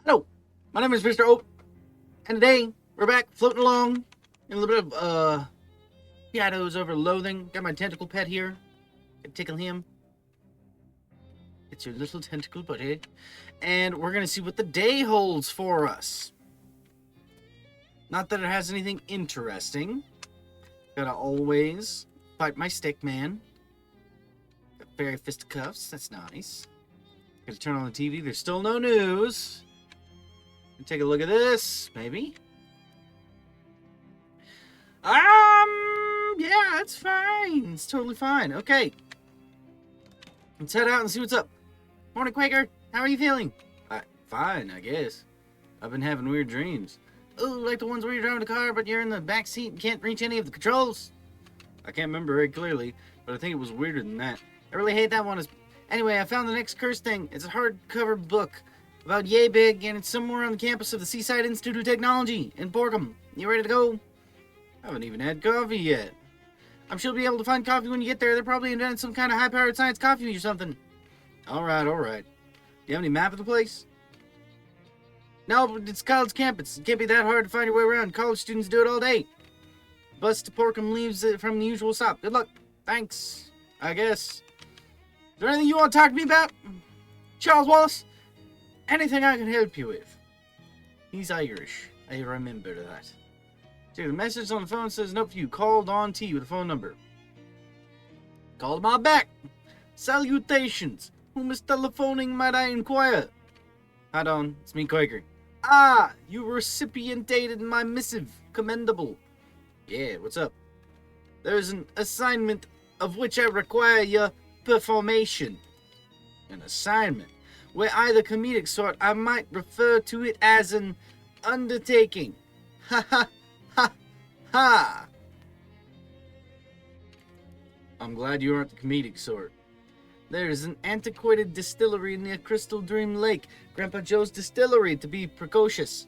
Hello, my name is Mr. Oak, and today we're back floating along in a little bit of shadows over Loathing. Got my tentacle pet here. Gonna tickle him. It's your little tentacle buddy. And we're gonna see what the day holds for us. Not that it has anything interesting. Gotta always fight my stick man. Got fairy fisticuffs, that's nice. Gotta turn on the TV, there's still no news. Take a look at this, maybe. Yeah, it's fine. It's totally fine. Okay. Let's head out and see what's up. Morning, Quaker. How are you feeling? Fine, I guess. I've been having weird dreams. Oh, like the ones where you're driving a car, but you're in the back seat and can't reach any of the controls. I can't remember very clearly, but I think it was weirder than that. I really hate that one. Anyway, I found the next curse thing. It's a hardcover book about yay big, and it's somewhere on the campus of the Seaside Institute of Technology in Borkham. You ready to go? I haven't even had coffee yet. I'm sure you'll be able to find coffee when you get there. They're probably invented some kind of high-powered science coffee or something. Alright. Do you have any map of the place? No, but it's college campus. It can't be that hard to find your way around. College students do it all day. Bus to Borkham leaves it from the usual stop. Good luck. Thanks, I guess. Is there anything you want to talk to me about? Charles Wallace? Anything I can help you with? He's Irish. I remember that. See, the message on the phone says note for you. Called on T with a phone number. Called my back. Salutations. Whom is telephoning, might I inquire? Hi, Don. It's me, Quaker. Ah, you recipientated my missive. Commendable. Yeah, what's up? There's an assignment of which I require your performation. An assignment? Where either comedic sort, I might refer to it as an undertaking. Ha ha ha ha. I'm glad you aren't the comedic sort. There is an antiquated distillery near Crystal Dream Lake, Grandpa Joe's distillery to be precocious.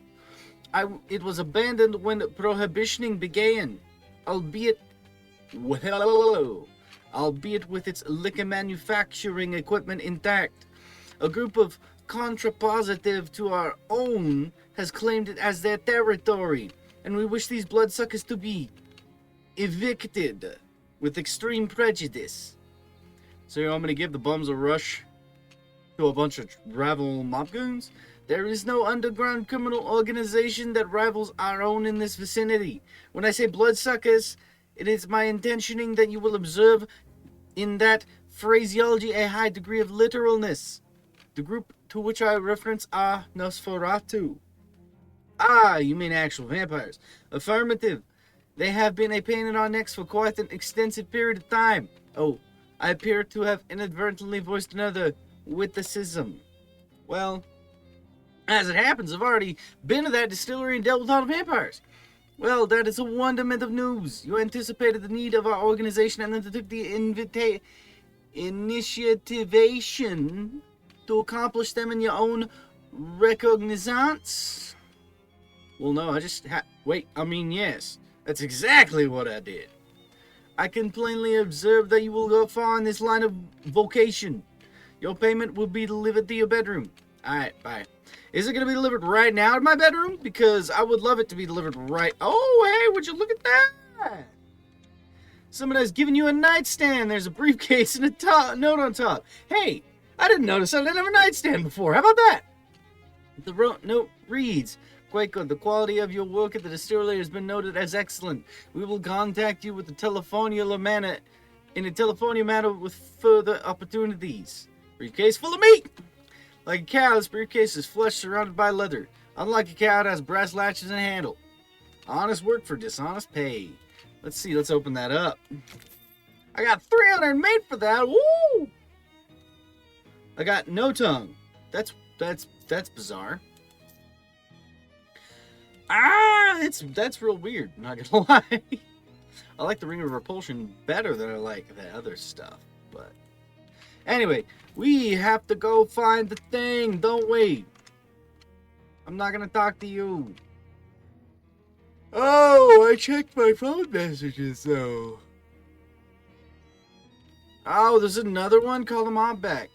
It was abandoned when prohibitioning began, albeit with its liquor manufacturing equipment intact. A group of contrapositive to our own has claimed it as their territory, and we wish these bloodsuckers to be evicted with extreme prejudice. So you want me to give the bums a rush to a bunch of rival mob goons? There is no underground criminal organization that rivals our own in this vicinity. When I say bloodsuckers, it is my intentioning that you will observe in that phraseology a high degree of literalness. The group to which I reference are Nosferatu. Ah, you mean actual vampires. Affirmative. They have been a pain in our necks for quite an extensive period of time. Oh, I appear to have inadvertently voiced another witticism. Well, as it happens, I've already been to that distillery and dealt with all the vampires. Well, that is a wonderment of news. You anticipated the need of our organization and undertook the initiativation to accomplish them in your own recognizance? Well, no, yes. That's exactly what I did. I can plainly observe that you will go far in this line of vocation. Your payment will be delivered to your bedroom. Alright, bye. Is it going to be delivered right now to my bedroom? Because I would love it to be delivered right... Oh, hey, would you look at that? Someone has given you a nightstand. There's a briefcase and a note on top. Hey, I didn't notice I didn't have a nightstand before. How about that? The note reads, Quaker, the quality of your work at the distillery has been noted as excellent. We will contact you with in a telephonia manner with further opportunities. Briefcase full of meat! Like a cow, this briefcase is flesh surrounded by leather. Unlike a cow, it has brass latches and a handle. Honest work for dishonest pay. Let's see, let's open that up. I got 300 made for that. Woo! I got no tongue. That's bizarre. That's real weird, not gonna lie. I like the Ring of Repulsion better than I like the other stuff, but anyway, we have to go find the thing, don't we? I'm not gonna talk to you. Oh, I checked my phone messages though. Oh, there's another one? Call them all back.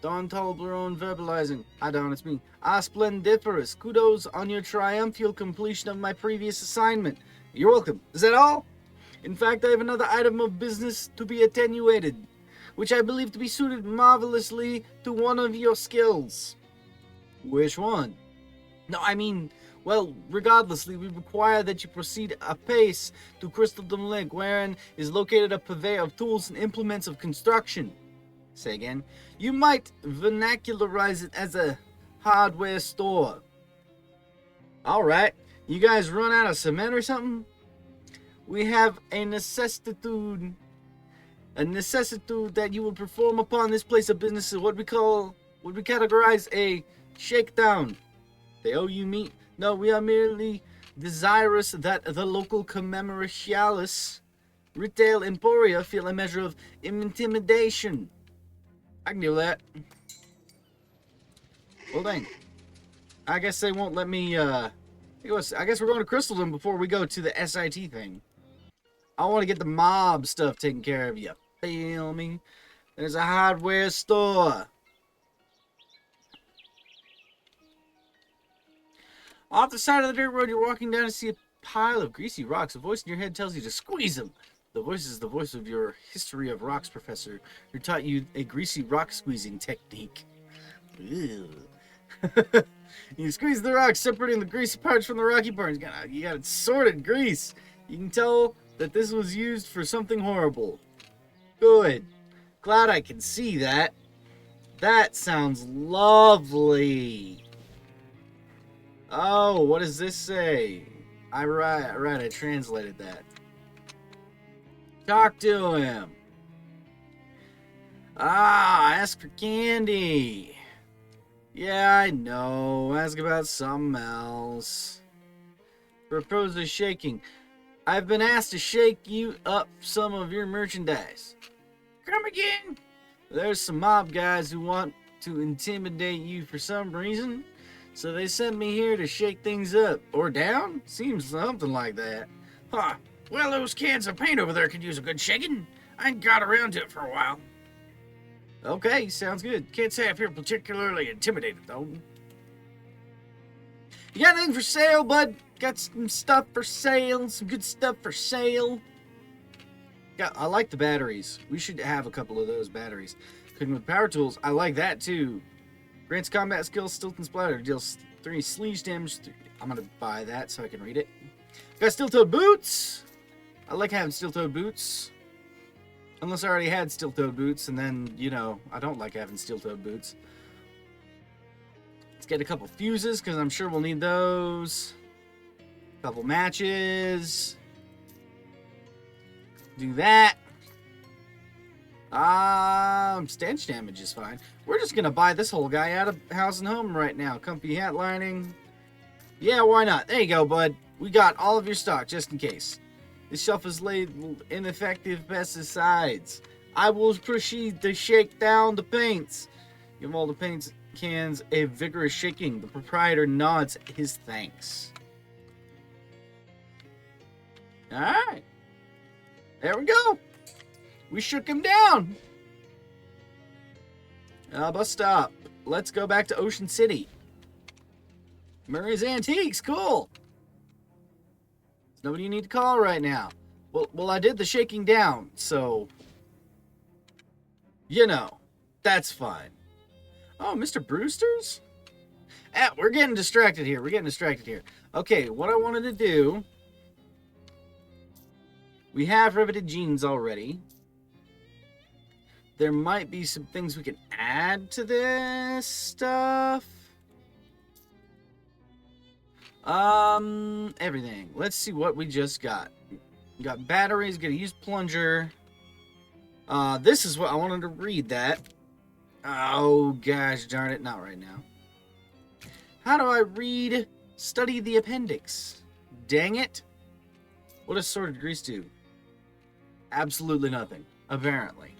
Don Toblerone verbalizing. Hi Don, it's me. Ah, splendiferous. Kudos on your triumphal completion of my previous assignment. You're welcome. Is that all? In fact, I have another item of business to be attenuated, which I believe to be suited marvelously to one of your skills. Which one? No, I mean, well, regardlessly, we require that you proceed apace to Crystaldom Lake, wherein is located a purveyor of tools and implements of construction. Say again. You might vernacularize it as a hardware store. Alright. You guys run out of cement or something? We have a necessitude that you will perform upon this place of business is what we categorize a shakedown. They owe you meat? No, we are merely desirous that the local commemoratialis retail emporia feel a measure of intimidation. I can do that. Well, dang. I guess they won't let me, I guess we're going to Crystaldom before we go to the SIT thing. I want to get the mob stuff taken care of, you feel me? There's a hardware store. Off the side of the dirt road, you're walking down to see a pile of greasy rocks. A voice in your head tells you to squeeze them. The voice is the voice of your history of rocks professor, who taught you a greasy rock squeezing technique. You squeeze the rocks, separating the greasy parts from the rocky parts. You got sorted grease. You can tell that this was used for something horrible. Good. Glad I can see that. That sounds lovely. Oh, what does this say? I translated that. Talk to him. Ask for candy. Yeah, I know. Ask about something else. Propose a shaking. I've been asked to shake you up some of your merchandise. Come again? There's some mob guys who want to intimidate you for some reason. So they sent me here to shake things up. Or down? Seems something like that. Huh. Well, those cans of paint over there could use a good shaking. I ain't got around to it for a while. Okay, sounds good. Can't say I feel particularly intimidated, though. You got anything for sale, bud? Got some stuff for sale? Some good stuff for sale? Yeah, I like the batteries. We should have a couple of those batteries. Cooking with power tools. I like that, too. Grants combat skills, Stilt and Splatter. Deals 3 sleeve damage. I'm going to buy that so I can read it. Got steel-toed boots. I like having steel-toed boots. Unless I already had steel-toed boots, and then, you know, I don't like having steel-toed boots. Let's get a couple fuses, because I'm sure we'll need those. A couple matches. Do that. Stench damage is fine. We're just going to buy this whole guy out of house and home right now. Comfy hat lining. Yeah, why not? There you go, bud. We got all of your stock, just in case. This shelf is labeled ineffective pesticides. I will proceed to shake down the paints. Give all the paints cans a vigorous shaking. The proprietor nods his thanks. Alright. There we go. We shook him down. Bus stop. Let's go back to Ocean City. Murray's Antiques. Cool. There's nobody you need to call right now. Well, I did the shaking down, so... You know, that's fine. Oh, Mr. Brewster's? We're getting distracted here. Okay, what I wanted to do... We have riveted jeans already. There might be some things we can add to this stuff. Everything. Let's see what we just got. We got batteries, got a used plunger. This is what I wanted to read that. Oh, gosh darn it. Not right now. How do I read study the appendix? Dang it. What does sorted grease do? Absolutely nothing. Apparently.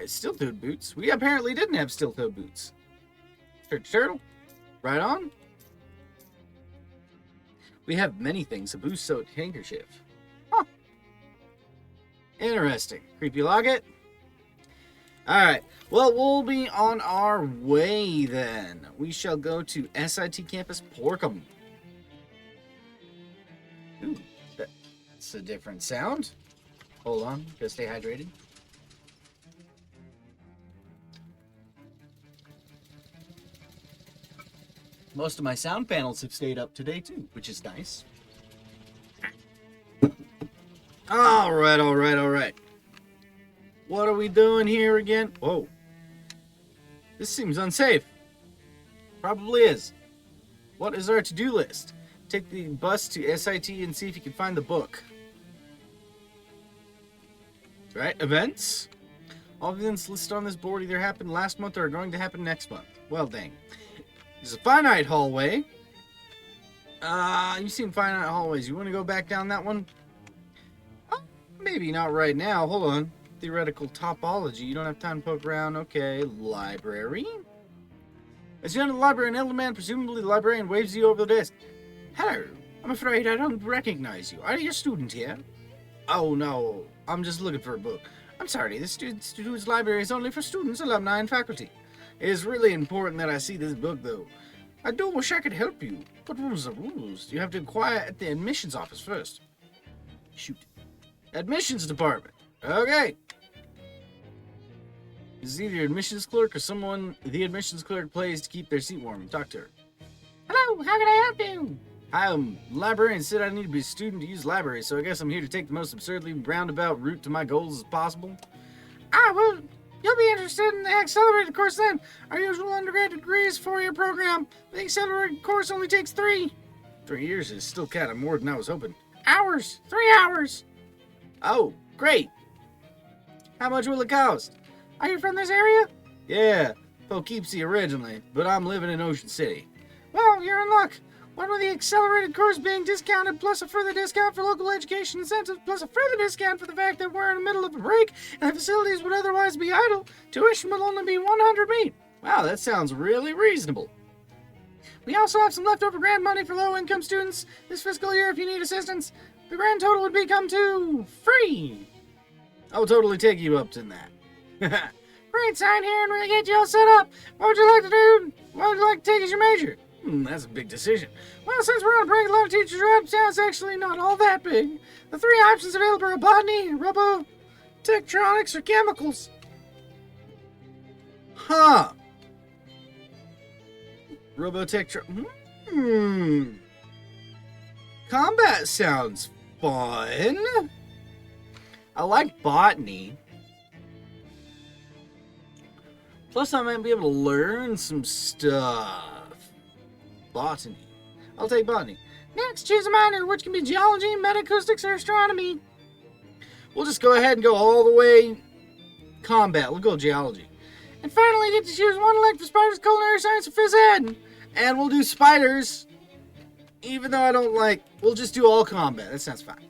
Steel-toed boots. We apparently didn't have steel-toed boots. Turtle. Right on. We have many things. A boost-soaked handkerchief. Huh. Interesting. Creepy Locket. Alright. Well, we'll be on our way then. We shall go to SIT Campus Porkham. Ooh, that's a different sound. Hold on, gotta stay hydrated. Most of my sound panels have stayed up today too, which is nice. Alright. What are we doing here again? Whoa. This seems unsafe. Probably is. What is our to-do list? Take the bus to SIT and see if you can find the book. Right? Events? All events listed on this board either happened last month or are going to happen next month. Well, dang. There's a finite hallway. You've seen finite hallways. You want to go back down that one? Oh, maybe not right now. Hold on. Theoretical topology. You don't have time to poke around. Okay. Library. As you enter the library, an elder man, presumably the librarian, waves you over the desk. Hello. I'm afraid I don't recognize you. Are you a student here? Oh, no. I'm just looking for a book. I'm sorry. This student's library is only for students, alumni, and faculty. It is really important that I see this book, though. I do wish I could help you, but rules are rules. You have to inquire at the admissions office first. Shoot. Admissions department. Okay. This is either admissions clerk or someone the admissions clerk plays to keep their seat warm. Talk to her. Hello, how can I help you? Hi, librarian said I need to be a student to use library, so I guess I'm here to take the most absurdly roundabout route to my goals as possible. Well, you'll be interested in the accelerated course then. Our usual undergrad degree is 4-year program. The accelerated course only takes 3. 3 years is still kind of more than I was hoping. Hours. 3 hours. Oh, great. How much will it cost? Are you from this area? Yeah, Poughkeepsie originally, but I'm living in Ocean City. Well, you're in luck. One with the accelerated course being discounted, plus a further discount for local education incentives, plus a further discount for the fact that we're in the middle of a break and the facilities would otherwise be idle. Tuition will only be 100 meat. Wow, that sounds really reasonable. We also have some leftover grant money for low-income students this fiscal year if you need assistance. The grand total would become to free. I'll totally take you up to that. Great, sign here and we'll get you all set up. What would you like to do? What would you like to take as your major? That's a big decision. Well, since we're on a break, a lot of teachers are out of town. It's actually not all that big. The 3 options available are botany, robotectronics, or chemicals. Huh. Combat sounds fun. I like botany. Plus, I might be able to learn some stuff. Botany. I'll take botany. Next, choose a minor, which can be geology, metacoustics, or astronomy. We'll just go ahead and go all the way combat. We'll go geology. And finally, get to choose one elective spiders, culinary science, or phys ed. And we'll do spiders, even though I don't like... We'll just do all combat. That sounds fine.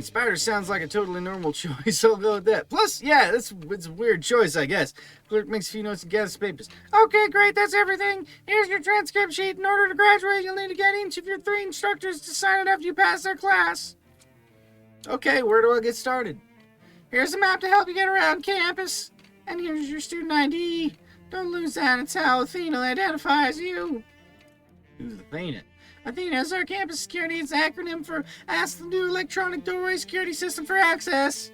Spiders sounds like a totally normal choice. I'll go with that. Plus, yeah, it's a weird choice, I guess. Clerk makes a few notes and gathers papers. Okay, great, that's everything. Here's your transcript sheet. In order to graduate, you'll need to get each of your 3 instructors to sign it after you pass their class. Okay, where do I get started? Here's a map to help you get around campus. And here's your student ID. Don't lose that. It's how Athena identifies you. Who's Athena? Athena is our campus security. It's an acronym for Ask the New Electronic Doorway Security System for Access.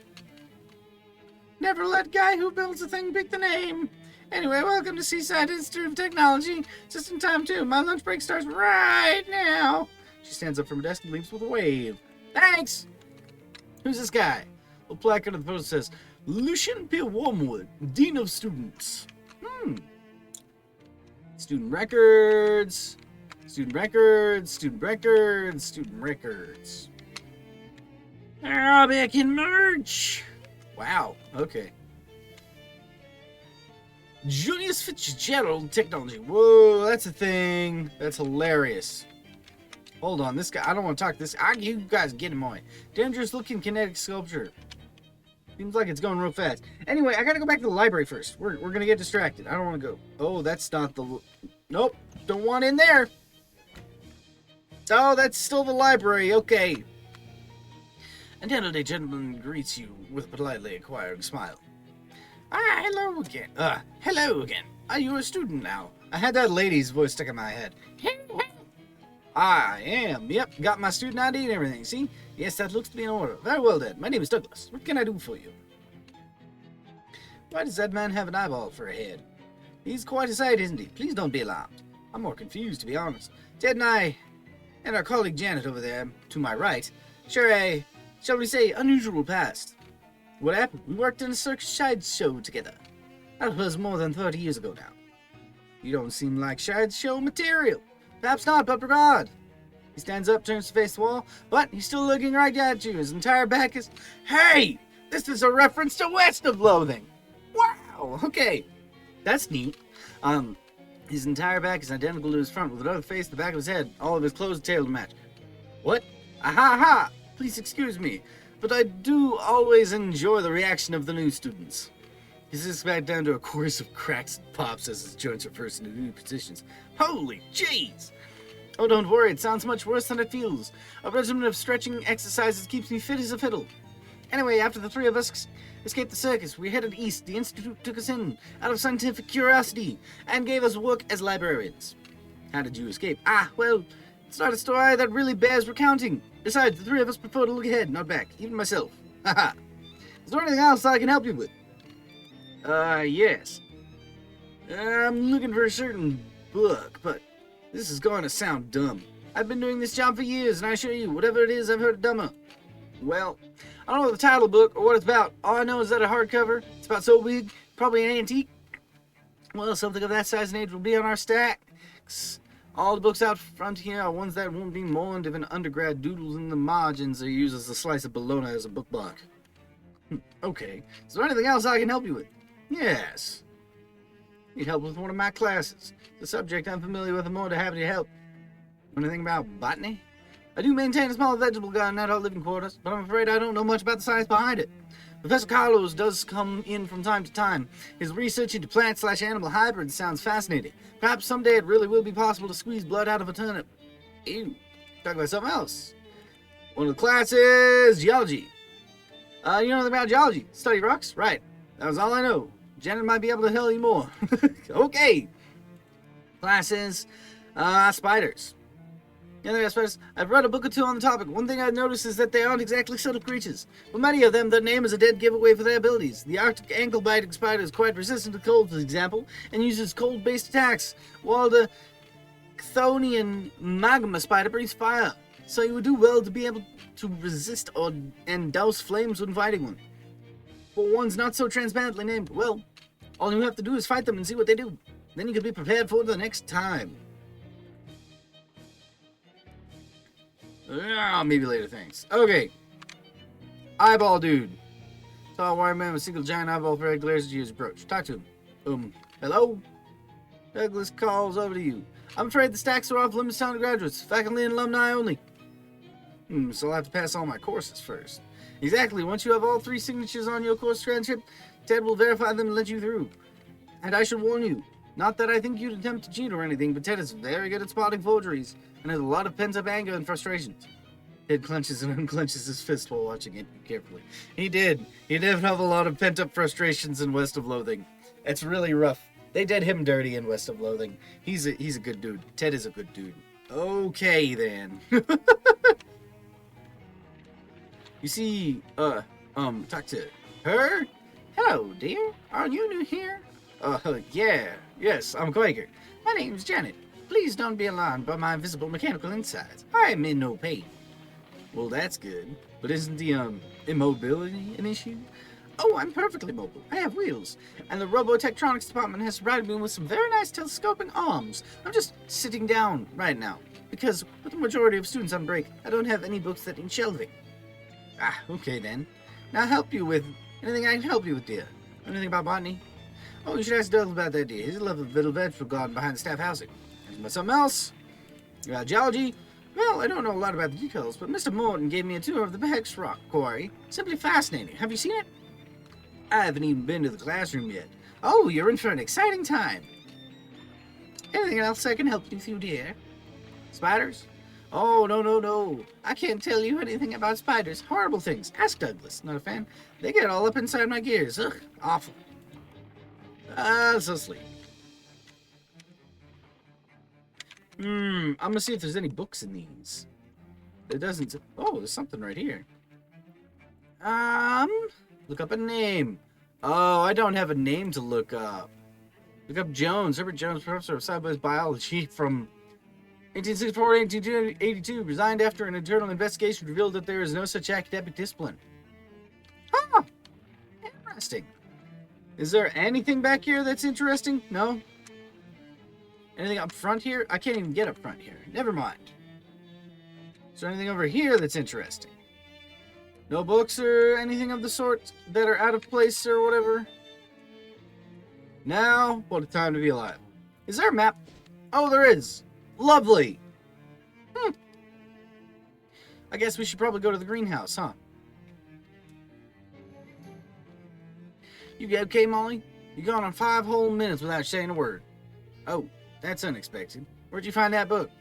Never let guy who builds a thing pick the name. Anyway, welcome to Seaside Institute of Technology. Just in time, too. My lunch break starts right now. She stands up from her desk and leaves with a wave. Thanks! Who's this guy? A placard on the poster says, Lucian P. Wormwood, Dean of Students. Student records. Student records, student records, student records. Back in March. Wow, okay. Julius Fitzgerald Technology. Whoa, that's a thing. That's hilarious. Hold on, this guy, I don't want to talk to this. You guys get him away. Dangerous looking kinetic sculpture. Seems like it's going real fast. Anyway, I gotta go back to the library first. We're gonna get distracted. I don't want to go. Oh, that's not the... Nope, don't want in there. Oh, that's still the library. Okay. An elderly gentleman greets you with a politely inquiring smile. Hello again. Hello again. Are you a student now? I had that lady's voice stuck in my head. I am. Yep, got my student ID and everything. See? Yes, that looks to be in order. Very well then. My name is Douglas. What can I do for you? Why does that man have an eyeball for a head? He's quite a sight, isn't he? Please don't be alarmed. I'm more confused, to be honest. Ted and I, and our colleague Janet over there, to my right, share a, shall we say, unusual past. What happened? We worked in a circus sideshow together. That was more than 30 years ago now. You don't seem like sideshow material. Perhaps not, but regard. He stands up, turns to face the wall, but he's still looking right at you. His entire back is... Hey! This is a reference to West of Loathing! Wow! Okay. That's neat. His entire back is identical to his front, with another face, the back of his head, all of his clothes tailed to match. What? Aha ha! Please excuse me, but I do always enjoy the reaction of the new students. He sits back down to a chorus of cracks and pops as his joints are first into new positions. Holy jeez! Oh, don't worry, it sounds much worse than it feels. A regimen of stretching exercises keeps me fit as a fiddle. Anyway, after the three of us escaped the circus, we headed east. The Institute took us in, out of scientific curiosity, and gave us work as librarians. How did you escape? Well, it's not a story that really bears recounting. Besides, the three of us prefer to look ahead, not back, even myself. Haha. Is there anything else I can help you with? Yes. I'm looking for a certain book, but this is going to sound dumb. I've been doing this job for years, and I assure you, whatever it is, I've heard it dumber. Well, I don't know the title of the book or what it's about. All I know is that a hardcover, it's about so big, probably an antique. Well, something of that size and age will be on our stack. All the books out front here are ones that won't be mourned if an undergrad doodles in the margins or uses a slice of bologna as a bookmark. Okay, is there anything else I can help you with? Yes. Need help with one of my classes. The subject I'm familiar with, I'm more than happy to help. Anything about botany? I do maintain a small vegetable garden at our living quarters, but I'm afraid I don't know much about the science behind it. Professor Carlos does come in from time to time. His research into plant/animal hybrids sounds fascinating. Perhaps someday it really will be possible to squeeze blood out of a turnip. Ew. Talk about something else. One of the classes, geology. You know anything about geology? Study rocks? Right. That was all I know. Janet might be able to tell you more. Okay. Classes, spiders. Yeah, there are spiders. I've read a book or two on the topic. One thing I've noticed is that they aren't exactly subtle creatures. For many of them, their name is a dead giveaway for their abilities. The Arctic ankle-biting spider is quite resistant to cold, for example, and uses cold-based attacks, while the Chthonian magma spider breathes fire. So you would do well to be able to resist and douse flames when fighting one. For one's not so transparently named, well, all you have to do is fight them and see what they do. Then you can be prepared for the next time. Maybe later, thanks. Okay. Eyeball dude. Tall white man with a single giant eyeball for head glares at you as you approach. Talk to him. Hello? Douglas calls over to you. I'm afraid the stacks are off limits to undergraduates. Faculty and alumni only. So I'll have to pass all my courses first. Exactly. Once you have all 3 signatures on your course transcript, Ted will verify them and let you through. And I should warn you, not that I think you'd attempt to cheat or anything, but Ted is very good at spotting forgeries and has a lot of pent-up anger and frustrations. Ted clenches and unclenches his fist while watching it carefully. He did. He did have a lot of pent-up frustrations in West of Loathing. It's really rough. They did him dirty in West of Loathing. He's a good dude. Ted is a good dude. Okay, then. You see, talk to her? Hello, dear. Are you new here? Yes, I'm Quaker. My name's Janet. Please don't be alarmed by my visible mechanical insides. I'm in no pain. Well, that's good. But isn't the, immobility an issue? Oh, I'm perfectly mobile. I have wheels. And the robotectronics department has provided me with some very nice telescoping arms. I'm just sitting down right now, because with the majority of students on break, I don't have any books that need shelving. Okay then. Now help you with anything I can help you with, dear. Anything about botany? Oh, you should ask Douglas about that, dear. He's a lovely little vegetable garden behind the staff housing. But something else? Geology? Well, I don't know a lot about the details, but Mr. Morton gave me a tour of the Hex Rock Quarry. Simply fascinating. Have you seen it? I haven't even been to the classroom yet. Oh, you're in for an exciting time. Anything else I can help you with, you dear? Spiders? Oh, no. I can't tell you anything about spiders. Horrible things. Ask Douglas. Not a fan. They get all up inside my gears. Ugh, awful. So sleep. I'm gonna see if there's any books in these. It doesn't. Oh, there's something right here. Look up a name. Oh, I don't have a name to look up. Look up Jones. Herbert Jones, professor of science biology from 1864 to 1882. Resigned after an internal investigation revealed that there is no such academic discipline. Huh. Interesting. Is there anything back here that's interesting? No? Anything up front here? I can't even get up front here. Never mind. Is there anything over here that's interesting? No books or anything of the sort that are out of place or whatever? Now, what a time to be alive. Is there a map? Oh, there is. Lovely. I guess we should probably go to the greenhouse, huh? You okay, Molly? You gone on 5 whole minutes without saying a word. Oh, that's unexpected. Where'd you find that book?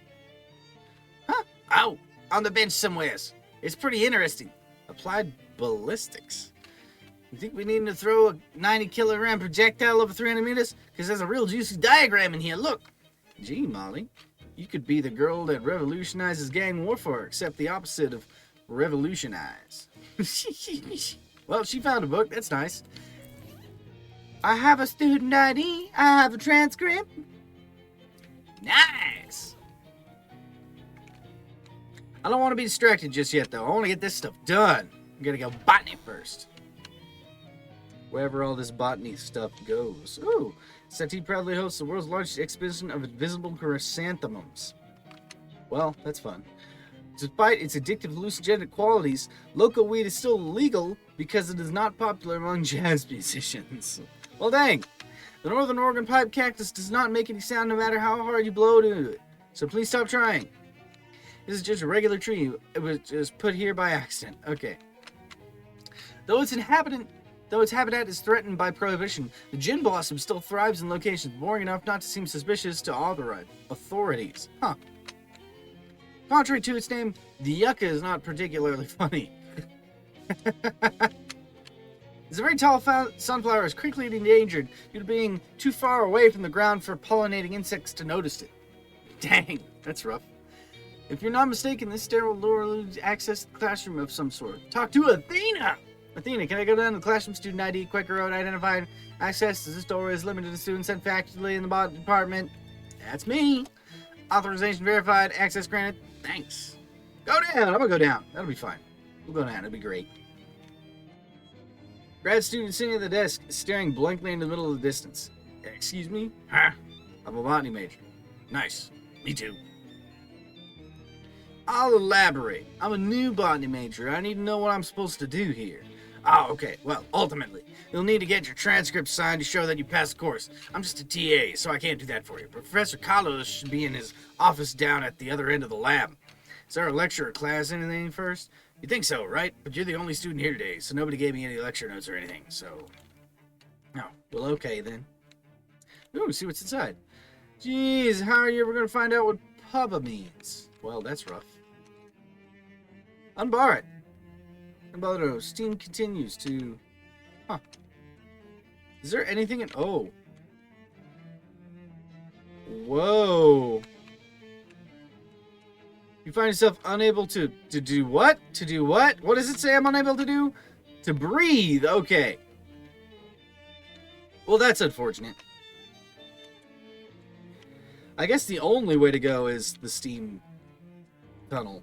Huh? Oh, on the bench somewheres. It's pretty interesting. Applied ballistics. You think we need to throw a 90-kilogram projectile over 300 meters? Because there's a real juicy diagram in here. Look. Gee, Molly, you could be the girl that revolutionizes gang warfare, except the opposite of revolutionize. Well, she found a book. That's nice. I have a student ID. I have a transcript. Nice. I don't want to be distracted just yet, though. I want to get this stuff done. I'm going to go botany first. Wherever all this botany stuff goes. Ooh. Seti proudly hosts the world's largest exhibition of invisible chrysanthemums. Well, that's fun. Despite its addictive hallucinogenic qualities, local weed is still illegal because it is not popular among jazz musicians. Well, dang. The Northern Oregon pipe cactus does not make any sound no matter how hard you blow into it. So please stop trying. This is just a regular tree. It was just put here by accident. Okay. Though its habitat is threatened by prohibition, the gin blossom still thrives in locations boring enough not to seem suspicious to authorities. Huh. Contrary to its name, the yucca is not particularly funny. This very tall sunflower is critically endangered due to being too far away from the ground for pollinating insects to notice it. Dang, that's rough. If you're not mistaken, this sterile lure eludes access to the classroom of some sort. Talk to Athena! Athena, can I go down to the classroom? Student ID, Quaker Road, identified. Access to this door is limited to students sent faculty in the botany department. That's me. Authorization verified. Access granted. Thanks. Go down. I'm gonna go down. That'll be fine. We'll go down. It'll be great. Grad student sitting at the desk, staring blankly into the middle of the distance. Excuse me? Huh? I'm a botany major. Nice. Me too. I'll elaborate. I'm a new botany major. I need to know what I'm supposed to do here. Oh, okay. Well, ultimately, you'll need to get your transcript signed to show that you passed the course. I'm just a TA, so I can't do that for you. But Professor Carlos should be in his office down at the other end of the lab. Is there a lecture or class anything first? You think so, right? But you're the only student here today, so nobody gave me any lecture notes or anything, so... Oh, well, okay, then. Ooh, see what's inside. Jeez, how are you ever going to find out what pubba means? Well, that's rough. Unbar it. Unbar. Steam continues to... Huh. Is there anything in... Oh. Whoa. You find yourself unable to do what? To do what? What does it say I'm unable to do? To breathe. Okay. Well, that's unfortunate. I guess the only way to go is the steam tunnel.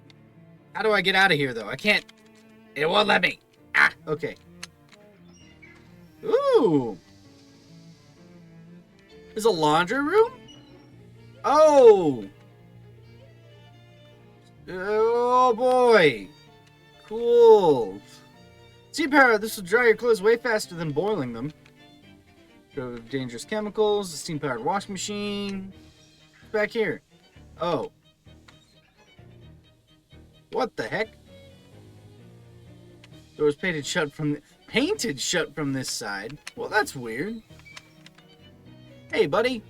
How do I get out of here, though? I can't... It won't let me. Ah, okay. Ooh. There's a laundry room? Oh. Oh, boy. Cool. Steam power. This will dry your clothes way faster than boiling them. Dangerous chemicals. The steam-powered washing machine. Back here. Oh. What the heck? Doors painted shut from this side. Well, that's weird. Hey, buddy.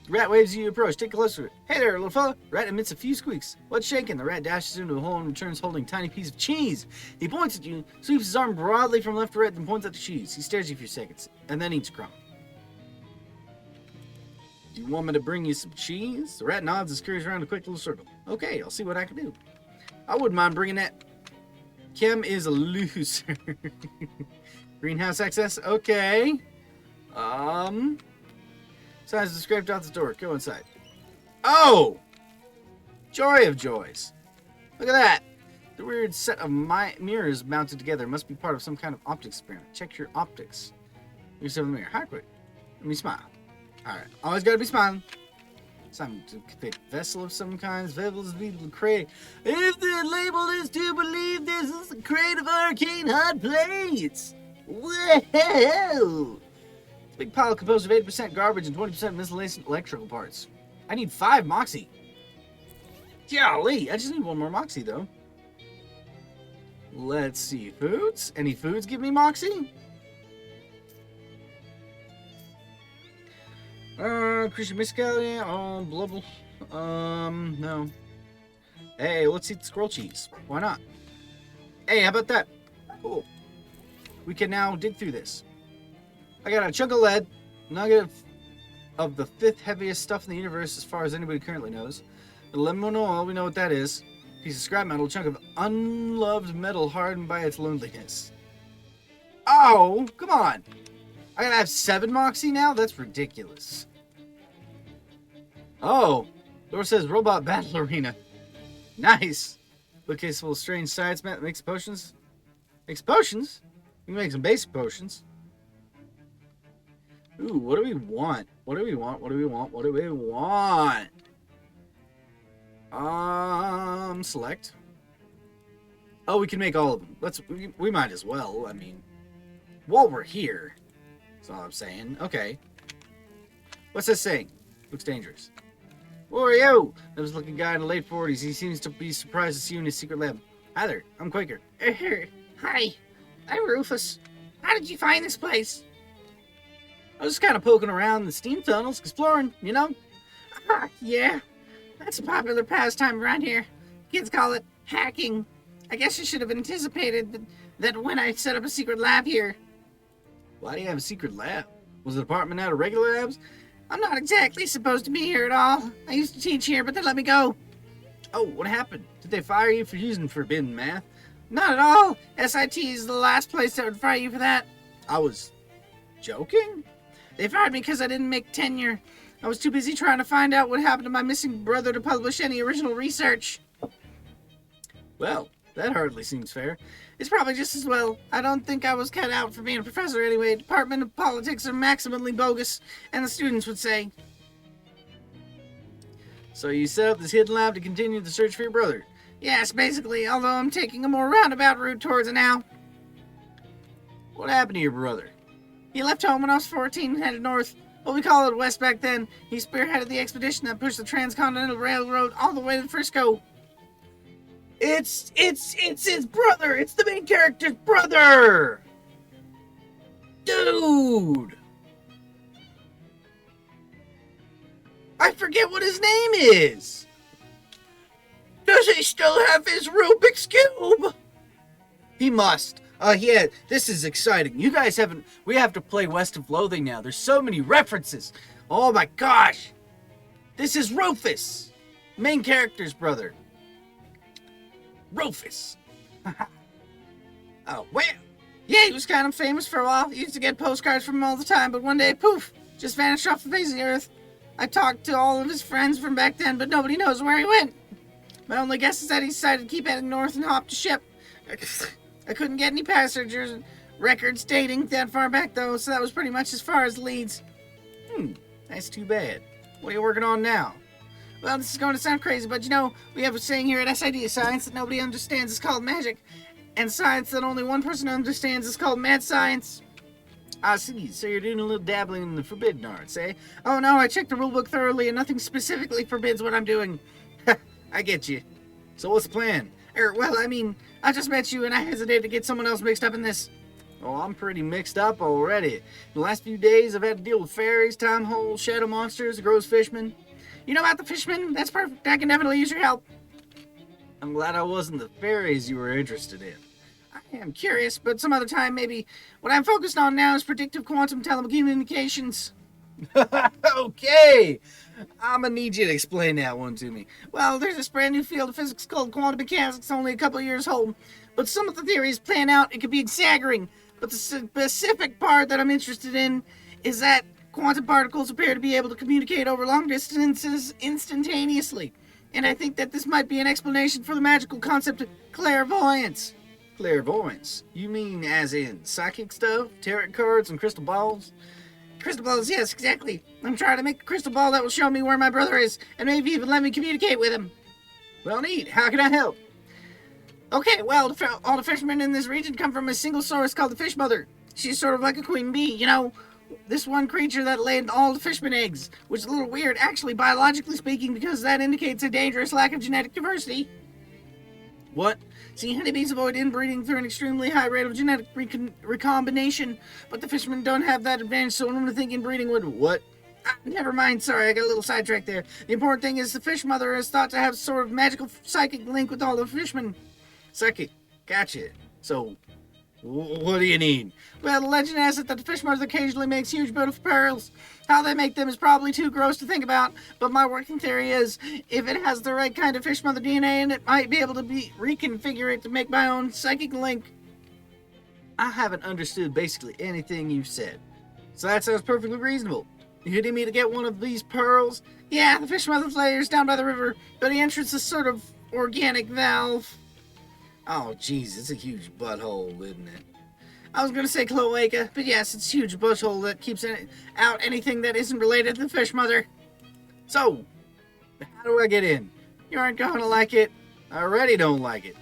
Rat waves you approach. Take a closer. Hey there, little fella. Rat emits a few squeaks. What's shaking? The rat dashes into a hole and returns holding a tiny piece of cheese. He points at you, sweeps his arm broadly from left to right, then points at the cheese. He stares at you for a few seconds, and then eats a crumb. Do you want me to bring you some cheese? The rat nods and scurries around a quick little circle. Okay, I'll see what I can do. I wouldn't mind bringing that. Kim is a loser. Greenhouse access? Okay. Signs are scraped out the door. Go inside. Oh! Joy of joys. Look at that. The weird set of mirrors mounted together must be part of some kind of optics experiment. Check your optics. Yourself in the mirror. Hi, quick. Let me smile. Alright. Always gotta be smiling. Time to pick vessel of some kind. Vessels be create. If the label is to believe, this is the crate of arcane hot plates. Whoa! It's a big pile composed of 80% garbage and 20% miscellaneous electrical parts. I need 5 Moxie. Golly, I just need 1 more Moxie, though. Let's see. Foods? Any foods give me Moxie? Christian Miscallion, Blubble. No. Hey, let's eat the squirrel cheese. Why not? Hey, how about that? Cool. We can now dig through this. I got a chunk of lead, nugget of the 5th heaviest stuff in the universe as far as anybody currently knows. The lemon oil, we know what that is. Piece of scrap metal, chunk of unloved metal hardened by its loneliness. Oh, come on. I gotta have 7 Moxie now? That's ridiculous. Oh, door says Robot Battle Arena. Nice. Bookcase full of strange science makes potions. Makes potions? We can make some basic potions. Ooh, what do we want? What do we want? What do we want? What do we want? Select. Oh, we can make all of them. We might as well. I mean, while we're here. That's all I'm saying. Okay. What's this saying? Looks dangerous. Who are you? Those looking guy in the late 40s. He seems to be surprised to see you in his secret lab. Hi there. I'm Quaker. Hi. I'm Rufus. How did you find this place? I was just kind of poking around the steam tunnels, exploring, you know? Yeah. That's a popular pastime around here. Kids call it hacking. I guess you should have anticipated that when I set up a secret lab here. Why do you have a secret lab? Was the department out of regular labs? I'm not exactly supposed to be here at all. I used to teach here, but they let me go. Oh, what happened? Did they fire you for using forbidden math? Not at all. SIT is the last place that would fire you for that. I was joking? They fired me because I didn't make tenure. I was too busy trying to find out what happened to my missing brother to publish any original research. Well, that hardly seems fair. It's probably just as well. I don't think I was cut out for being a professor anyway. Department of Politics are maximally bogus, and the students would say. So you set up this hidden lab to continue the search for your brother? Yes, basically, although I'm taking a more roundabout route towards it now. What happened to your brother? He left home when I was 14 and headed north. Well, we called it west back then. He spearheaded the expedition that pushed the Transcontinental Railroad all the way to Frisco. It's his brother! It's the main character's brother! Dude! I forget what his name is! Does he still have his Rubik's Cube? He must. Yeah, this is exciting. You guys haven't... We have to play West of Loathing now. There's so many references. Oh my gosh! This is Rufus! Main character's brother. Rufus. Oh, well. Yeah, he was kind of famous for a while. He used to get postcards from him all the time, but one day, poof, just vanished off the face of the earth. I talked to all of his friends from back then, but nobody knows where he went. My only guess is that he decided to keep heading north and hopped a ship. I couldn't get any passengers records dating that far back, though, so that was pretty much as far as leads. That's too bad. What are you working on now? Well, this is going to sound crazy, but you know, we have a saying here at SID, science that nobody understands is called magic, and science that only one person understands is called mad science. I see. So you're doing a little dabbling in the forbidden arts, eh? Oh no, I checked the rulebook thoroughly, and nothing specifically forbids what I'm doing. I get you. So what's the plan? Well, I mean, I just met you, and I hesitated to get someone else mixed up in this. Oh, I'm pretty mixed up already. In the last few days, I've had to deal with fairies, time holes, shadow monsters, gross fishmen. You know about the fisherman? That's perfect. I can definitely use your help. I'm glad I wasn't the fairies you were interested in. I am curious, but some other time maybe. What I'm focused on now is predictive quantum telecommunications. Okay. I'm gonna need you to explain that one to me. Well, there's this brand new field of physics called quantum mechanics. It's only a couple of years old, but some of the theories plan out. It could be exaggerating, but the specific part that I'm interested in is that quantum particles appear to be able to communicate over long distances instantaneously. And I think that this might be an explanation for the magical concept of clairvoyance. Clairvoyance? You mean as in psychic stuff? Tarot cards and crystal balls? Crystal balls, yes, exactly. I'm trying to make a crystal ball that will show me where my brother is, and maybe even let me communicate with him. Well, neat. How can I help? Okay, well, all the fishermen in this region come from a single source called the fish mother. She's sort of like a queen bee, you know? This one creature that laid all the fishermen eggs, which is a little weird, actually, biologically speaking, because that indicates a dangerous lack of genetic diversity. What? See, honeybees avoid inbreeding through an extremely high rate of genetic recombination, but the fishermen don't have that advantage, so I'm thinking breeding would... What? Never mind, sorry, I got a little sidetracked there. The important thing is the fish mother is thought to have sort of magical psychic link with all the fishermen. Psychic. Gotcha. So, what do you need? Well, the legend has it that the fish mother occasionally makes huge, beautiful pearls. How they make them is probably too gross to think about, but my working theory is, if it has the right kind of fish mother DNA in it, might be able to reconfigure it to make my own psychic link. I haven't understood basically anything you said, so that sounds perfectly reasonable. You hitting me to get one of these pearls? Yeah, the fish mother's lair is down by the river, but the entrance is sort of organic valve. Oh, jeez, it's a huge butthole, isn't it? I was going to say cloaca, but yes, it's a huge butthole that keeps out anything that isn't related to the fish mother. So, how do I get in? You aren't going to like it. I already don't like it.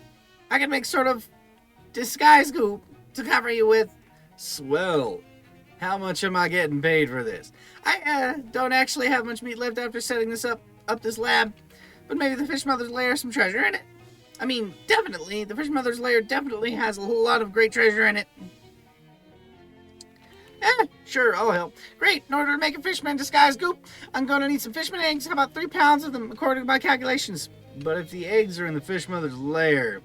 I can make sort of disguise goop to cover you with. Swell. How much am I getting paid for this? I don't actually have much meat left after setting this up this lab, but maybe the fish mother's lair has some treasure in it. I mean, definitely, the fish mother's lair definitely has a whole lot of great treasure in it. Sure, I'll help. Great, in order to make a fisherman disguise goop, I'm going to need some fishman eggs, how about 3 pounds of them, according to my calculations. But if the eggs are in the fish mother's lair...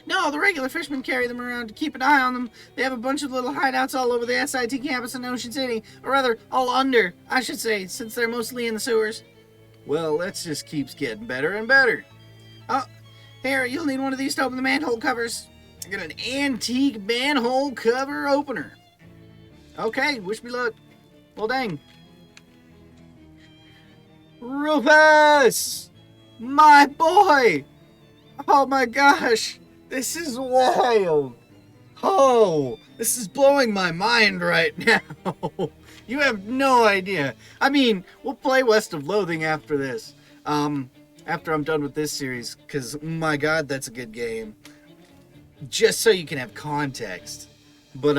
No, the regular fishermen carry them around to keep an eye on them. They have a bunch of little hideouts all over the SIT campus in Ocean City. Or rather, all under, I should say, since they're mostly in the sewers. Well, that just keeps getting better and better. Oh, here, you'll need one of these to open the manhole covers. I got an antique manhole cover opener. Okay, wish me luck. Well, dang. Rufus! My boy! Oh my gosh! This is wild! Oh, this is blowing my mind right now. You have no idea. I mean, we'll play West of Loathing after this. After I'm done with this series, because, my god, that's a good game. Just so you can have context. But,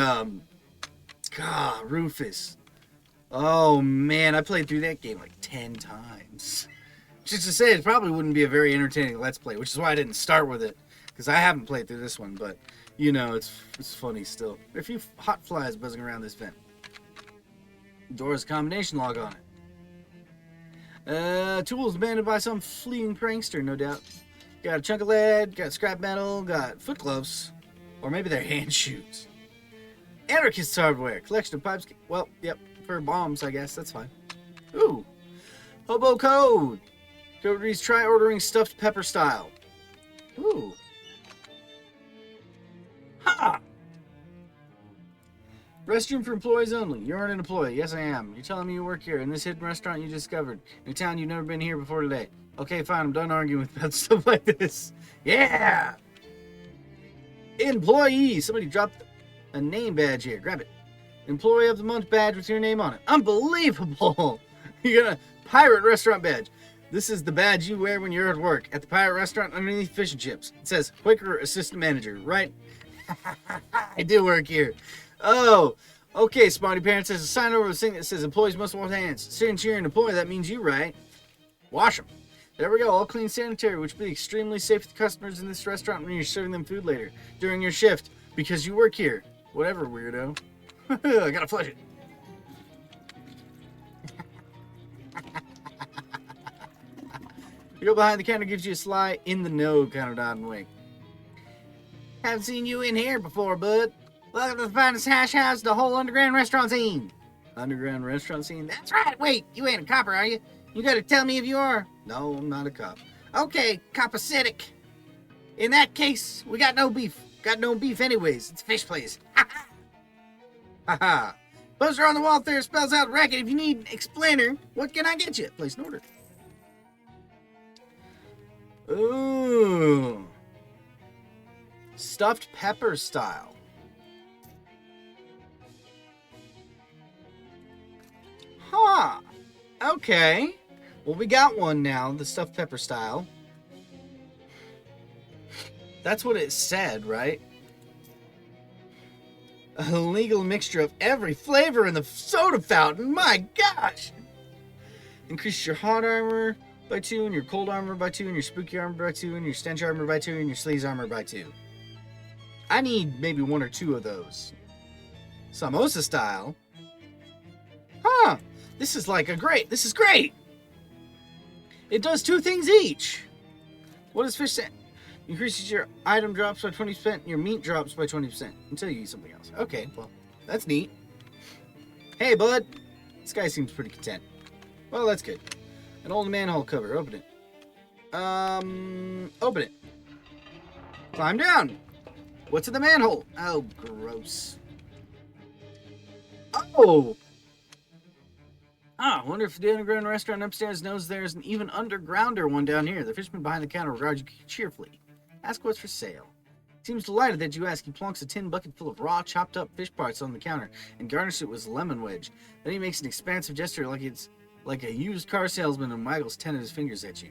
God, Rufus. Oh, man, I played through that game like 10 times. Just to say, it probably wouldn't be a very entertaining Let's Play, which is why I didn't start with it. Because I haven't played through this one, but, you know, it's funny still. There are a few hot flies buzzing around this vent. The door has a combination log on it. Tools abandoned by some fleeing prankster, no doubt. Got a chunk of lead, got scrap metal, got foot gloves. Or maybe they're hand shoes. Anarchist hardware, collection of pipes. Well, yep, for bombs, I guess. That's fine. Ooh. Hobo code. Code reads, try ordering stuffed pepper style. Ooh. Ha! Restroom for employees only. You aren't an employee. Yes, I am. You're telling me you work here in this hidden restaurant you discovered in a town you've never been here before today. Okay, fine. I'm done arguing about stuff like this. Yeah! Employee. Somebody dropped a name badge here. Grab it. Employee of the month badge with your name on it. Unbelievable! You got a pirate restaurant badge. This is the badge you wear when you're at work at the pirate restaurant underneath fish and chips. It says Quaker Assistant Manager, right? I do work here. Oh, okay, Smarty Pants. There's a sign over the thing that says employees must wash hands. Since you're an employee, that means you, right? Wash them. There we go. All clean, sanitary, which will be extremely safe for the customers in this restaurant when you're serving them food later during your shift because you work here. Whatever, weirdo. I gotta flush it. You go behind the counter, gives you a sly in the know kind of nod and wink. Haven't seen you in here before, bud. Welcome to the finest hash house the whole underground restaurant scene. Underground restaurant scene? That's right. Wait, you ain't a copper, are you? You gotta tell me if you are. No, I'm not a cop. Okay, copacetic. In that case, we got no beef. Got no beef anyways. It's a fish place. Haha. Poster on the wall there spells out racket. If you need an explainer, what can I get you? Place an order. Ooh. Stuffed pepper style. Huh. Okay. Well, we got one now, the stuffed pepper style. That's what it said, right? A legal mixture of every flavor in the soda fountain. My gosh! Increase your hot armor by 2, and your cold armor by 2, and your spooky armor by 2, and your stench armor by 2, and your sleaze armor by 2. I need maybe 1 or 2 of those. Samosa style. Huh. This is great. This is great. It does 2 things each. What does fish say? Increases your item drops by 20%, and your meat drops by 20% until you eat something else. Okay, well, that's neat. Hey, bud. This guy seems pretty content. Well, that's good. An old manhole cover. Open it. Open it. Climb down. What's in the manhole? Oh, gross. Oh! I wonder if the underground restaurant upstairs knows there's an even undergrounder one down here. The fisherman behind the counter regards you cheerfully. Ask what's for sale. Seems delighted that you ask. He plonks a tin bucket full of raw, chopped up fish parts on the counter and garnishes it with a lemon wedge. Then he makes an expansive gesture like it's like a used car salesman and waggles 10 of his fingers at you.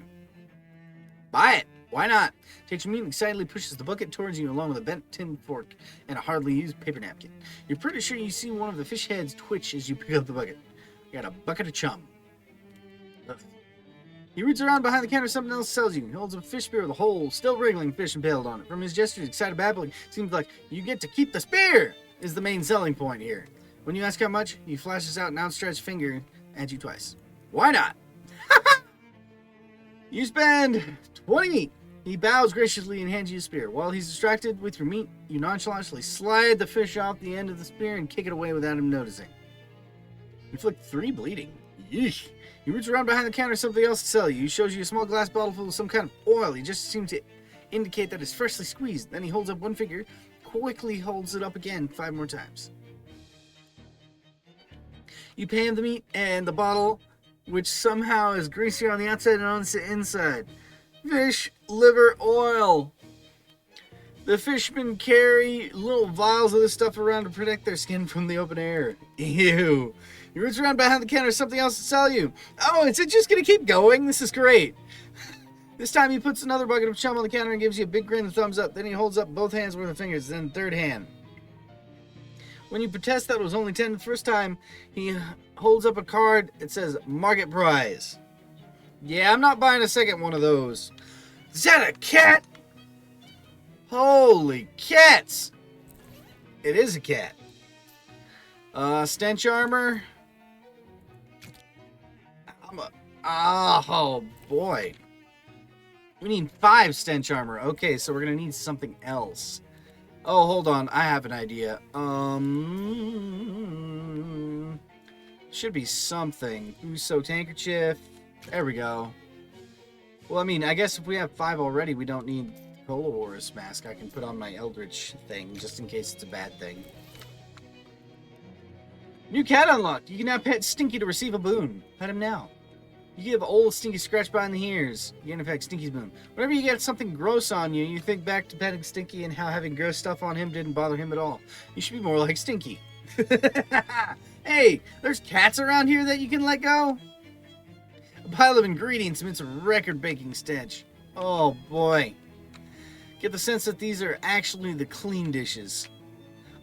Buy it! Why not? Takes your meat and excitedly pushes the bucket towards you along with a bent tin fork and a hardly used paper napkin. You're pretty sure you see one of the fish heads twitch as you pick up the bucket. You got a bucket of chum. Ugh. He roots around behind the counter, something else sells you. He holds a fish spear with a whole, still wriggling fish impaled on it. From his gestures, excited babbling, seems like you get to keep the spear is the main selling point here. When you ask how much, he flashes out an outstretched finger at you twice. Why not? You spend 20 meat. He bows graciously and hands you a spear. While he's distracted with your meat, you nonchalantly slide the fish off the end of the spear and kick it away without him noticing. You inflict 3 bleeding. Yeesh. He roots around behind the counter, something else to sell you. He shows you a small glass bottle full of some kind of oil. He just seems to indicate that it's freshly squeezed. Then he holds up one finger, quickly holds it up again 5 more times. You pay him the meat and the bottle, which somehow is greasier on the outside and on the inside. Fish liver oil. The fishermen carry little vials of this stuff around to protect their skin from the open air. Ew. He roots around behind the counter, something else to sell you. Oh, is it just going to keep going? This is great. This time he puts another bucket of chum on the counter and gives you a big grin and thumbs up. Then he holds up both hands with the fingers, then third hand. When you protest that it was only 10 the first time, he holds up a card. It says market price. Yeah, I'm not buying a second one of those. Is that a cat? Holy cats! It is a cat. Stench armor. Oh boy. We need 5 stench armor. Okay, so we're gonna need something else. Oh, hold on. I have an idea. Should be something. Soaked handkerchief. There we go. Well, I mean, I guess if we have 5 already, we don't need Cola Wars mask. I can put on my Eldritch thing, just in case it's a bad thing. New cat unlocked. You can now pet Stinky to receive a boon. Pet him now. You give old Stinky scratch behind the ears. You can affect Stinky's boon. Whenever you get something gross on you, you think back to petting Stinky and how having gross stuff on him didn't bother him at all. You should be more like Stinky. Hey, there's cats around here that you can let go? A pile of ingredients emits a record-breaking stench. Oh boy. Get the sense that these are actually the clean dishes.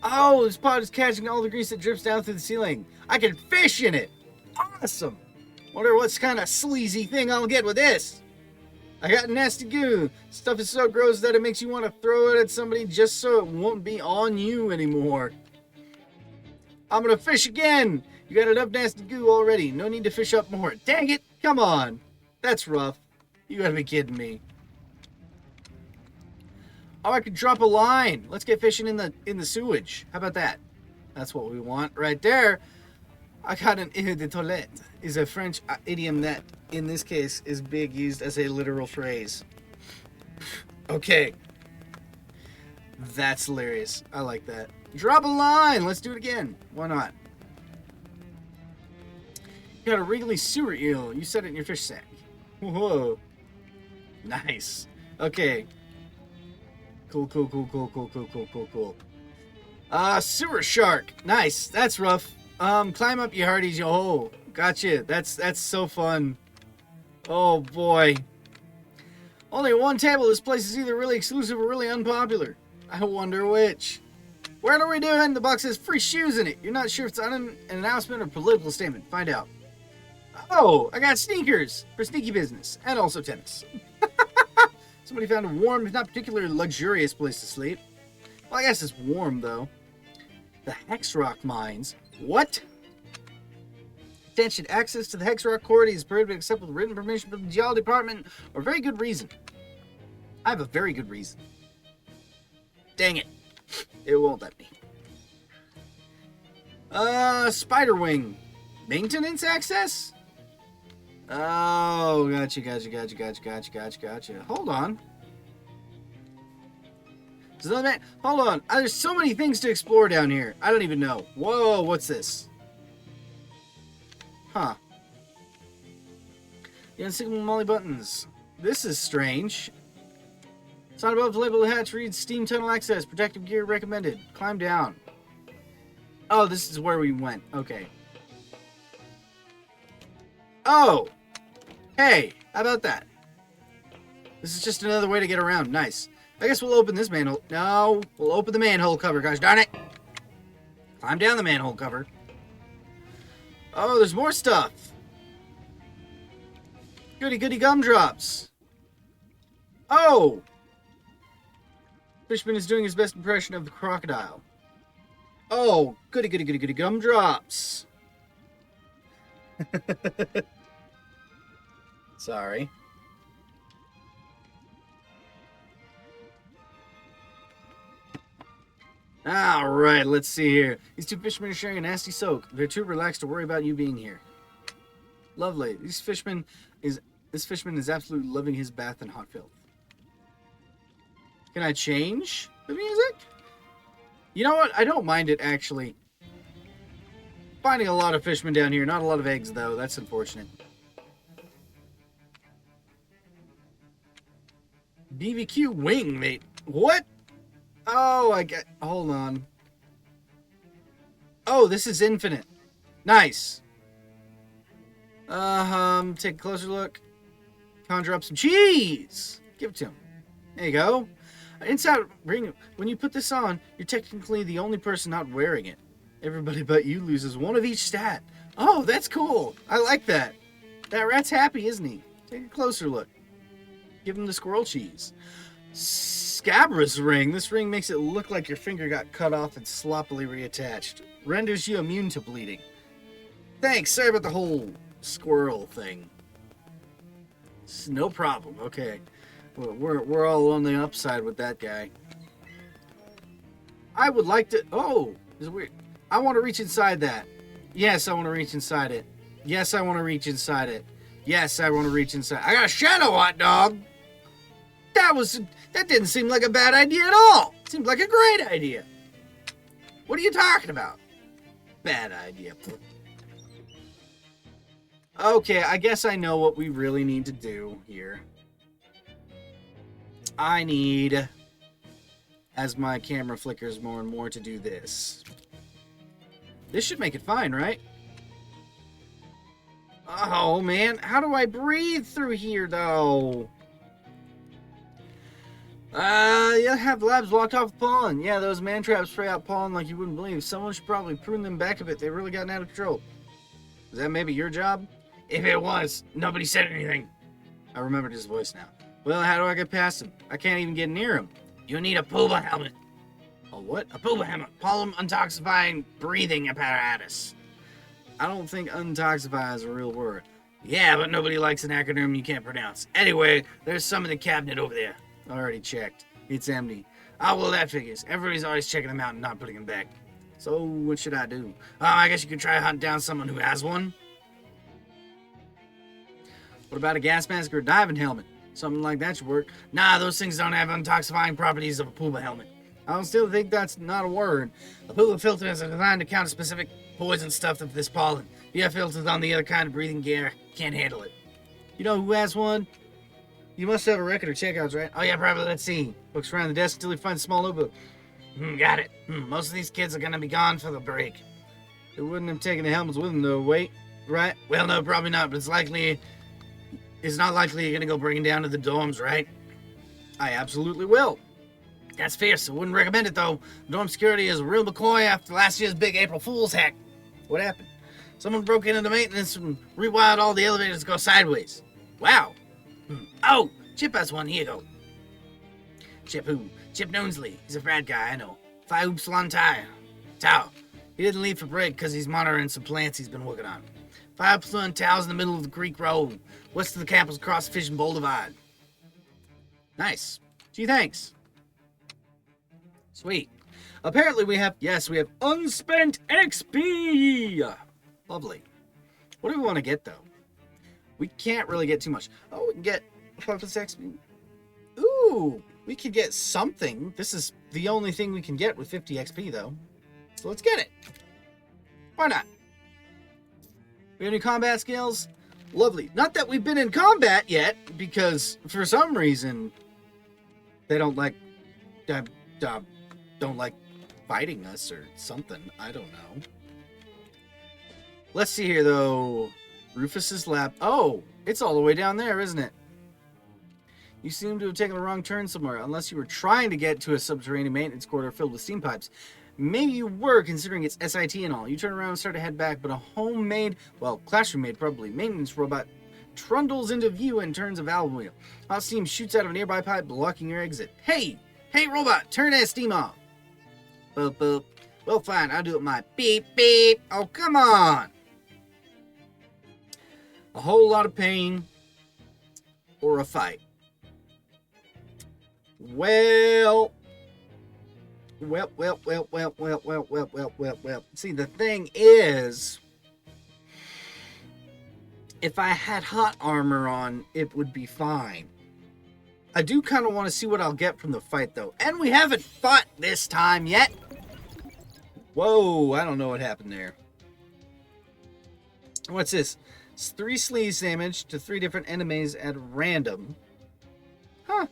Oh, this pot is catching all the grease that drips down through the ceiling. I can fish in it. Awesome. Wonder what kind of sleazy thing I'll get with this. I got nasty goo. Stuff is so gross that it makes you want to throw it at somebody just so it won't be on you anymore. I'm gonna fish again. You got enough nasty goo already. No need to fish up more. Dang it. Come on. That's rough. You gotta be kidding me. Oh, I could drop a line. Let's get fishing in the sewage. How about that? That's what we want right there. I got an eau de toilette is a French idiom that, in this case, is big used as a literal phrase. Okay. That's hilarious. I like that. Drop a line. Let's do it again. Why not? You got a wriggly sewer eel. You set it in your fish sack. Whoa. Nice. Okay. Cool. Sewer shark. Nice. That's rough. Climb up, you hearties, yo ho. Gotcha. That's so fun. Oh boy. Only one table. This place is either really exclusive or really unpopular. I wonder which. What are we doing? The box has free shoes in it. You're not sure if it's an announcement or political statement. Find out. Oh, I got sneakers for sneaky business and also tennis. Somebody found a warm, if not particularly luxurious place to sleep. Well, I guess it's warm though. The Hex Rock mines. What? Attention, access to the Hex Rock corridor is prohibited except with written permission from the Geology Department or very good reason. I have a very good reason. Dang it. It won't let me. Spider wing. Maintenance access? Oh, gotcha. Hold on. Hold on. There's so many things to explore down here. I don't even know. Whoa, what's this? Huh. The unsignal molly buttons. This is strange. Sign above the label of the hatch reads steam tunnel access. Protective gear recommended. Climb down. Oh, this is where we went. Okay. Oh! Hey, how about that? This is just another way to get around. Nice. I guess we'll open this manhole. No, we'll open the manhole cover, gosh darn it. Climb down the manhole cover. Oh, there's more stuff. Goody gumdrops. Oh! Fishman is doing his best impression of the crocodile. Oh, goody gumdrops. Sorry. Alright, let's see here. These two fishermen are sharing a nasty soak. They're too relaxed to worry about you being here. Lovely. This fisherman is absolutely loving his bath in hot filth. Can I change the music? You know what? I don't mind it, actually. Finding a lot of fishermen down here. Not a lot of eggs, though. That's unfortunate. BBQ wing, mate. What? Oh, I get... Hold on. Oh, this is infinite. Nice. Take a closer look. Conjure up some cheese. Give it to him. There you go. Inside ring, when you put this on, you're technically the only person not wearing it. Everybody but you loses one of each stat. Oh, that's cool. I like that. That rat's happy, isn't he? Take a closer look. Give him the squirrel cheese. Scabrous ring. This ring makes it look like your finger got cut off and sloppily reattached. Renders you immune to bleeding. Thanks. Sorry about the whole squirrel thing. It's no problem. Okay. We're all on the upside with that guy. I would like to... Oh! Is it weird? I want to reach inside that. Yes, I want to reach inside it. Yes, I want to reach inside it. Yes, I want to reach inside. I got a shadow hot dog! That didn't seem like a bad idea at all. It seemed like a great idea. What are you talking about? Bad idea. Okay, I guess I know what we really need to do here. I need, as my camera flickers more and more, to do this. This should make it fine, right? Oh, man. How do I breathe through here, though? You have labs blocked off with pollen. Yeah, those man traps spray out pollen like you wouldn't believe. Someone should probably prune them back a bit. They've really gotten out of control. Is that maybe your job? If it was, nobody said anything. I remembered his voice now. Well, how do I get past him? I can't even get near him. You need a pooba helmet. A what? A pooba helmet. Pollen untoxifying breathing apparatus. I don't think untoxify is a real word. Yeah, but nobody likes an acronym you can't pronounce. Anyway, there's some in the cabinet over there. I already checked. It's empty. Oh, well, that figures. Everybody's always checking them out and not putting them back. So, what should I do? I guess you could try hunting down someone who has one. What about a gas mask or a diving helmet? Something like that should work. Nah, those things don't have intoxifying properties of a Puma helmet. I don't still think that's not a word. A Puma filter is designed to counter specific poison stuff of this pollen. If you have filters on the other kind of breathing air, can't handle it. You know who has one? You must have a record of checkouts, right? Oh yeah, probably. Let's see. Looks around the desk until he finds a small notebook. Got it. Most of these kids are gonna be gone for the break. They wouldn't have taken the helmets with them, though. Wait, right? Well, no, probably not. But it's not likely you're gonna go bringing down to the dorms, right? I absolutely will. That's fierce. I wouldn't recommend it though. Dorm security is real McCoy after last year's big April Fool's hack. What happened? Someone broke into the maintenance and rewired all the elevators to go sideways. Wow. Oh, Chip has one. Here you go. Chip who? Chip Noonsley. He's a frat guy, I know. Phi Upsilon Tau. He didn't leave for break because he's monitoring some plants he's been working on. Phi Upsilon Tau's in the middle of the Greek Road, west of the campus across the Fishing Bowl Divide. Nice. Gee, thanks. Sweet. Apparently we have unspent XP. Lovely. What do we want to get, though? We can't really get too much. Oh, we can get 5 plus XP. Ooh, we could get something. This is the only thing we can get with 50 XP, though. So let's get it. Why not? We have any combat skills? Lovely. Not that we've been in combat yet, because for some reason they don't like fighting us or something. I don't know. Let's see here, though. Rufus's lab. Oh, it's all the way down there, isn't it? You seem to have taken a wrong turn somewhere, unless you were trying to get to a subterranean maintenance corridor filled with steam pipes. Maybe you were, considering its SIT and all. You turn around and start to head back, but a homemade, well, classroom-made probably, maintenance robot trundles into view and turns a valve wheel. Hot steam shoots out of a nearby pipe, blocking your exit. Hey, robot, turn that steam off. Boop, boop. Well, fine, I'll do it my beep, beep. Oh, come on. A whole lot of pain or a fight. Well. See, the thing is, if I had hot armor on, it would be fine. I do kind of want to see what I'll get from the fight, though. And we haven't fought this time yet. Whoa, I don't know what happened there. What's this? It's 3 sleaze damage to 3 different enemies at random. Huh.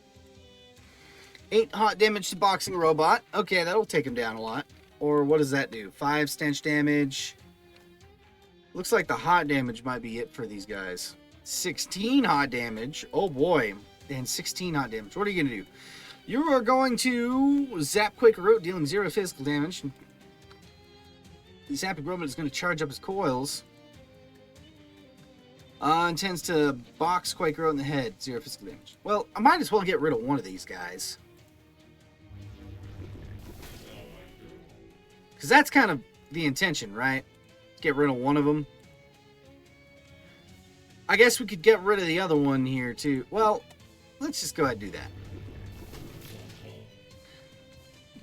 8 hot damage to boxing robot. Okay, that'll take him down a lot. Or what does that do? 5 stench damage. Looks like the hot damage might be it for these guys. 16 hot damage. Oh boy. And 16 hot damage. What are you going to do? You are going to zap Quaker Root, dealing 0 physical damage. The zapping robot is going to charge up his coils. Intends to box Quaker in the head. 0 physical damage. Well, I might as well get rid of one of these guys. Because that's kind of the intention, right? Get rid of one of them. I guess we could get rid of the other one here, too. Well, let's just go ahead and do that.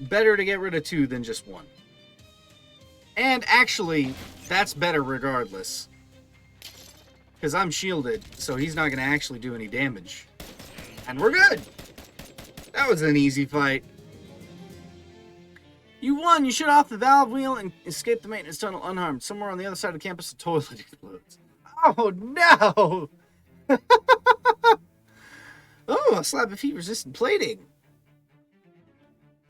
Better to get rid of 2 than just 1. And actually, that's better regardless. Because I'm shielded, so he's not going to actually do any damage. And we're good! That was an easy fight. You won! You shut off the valve wheel and escaped the maintenance tunnel unharmed. Somewhere on the other side of the campus, the toilet explodes. Oh, no! Oh, a slab of heat-resistant plating.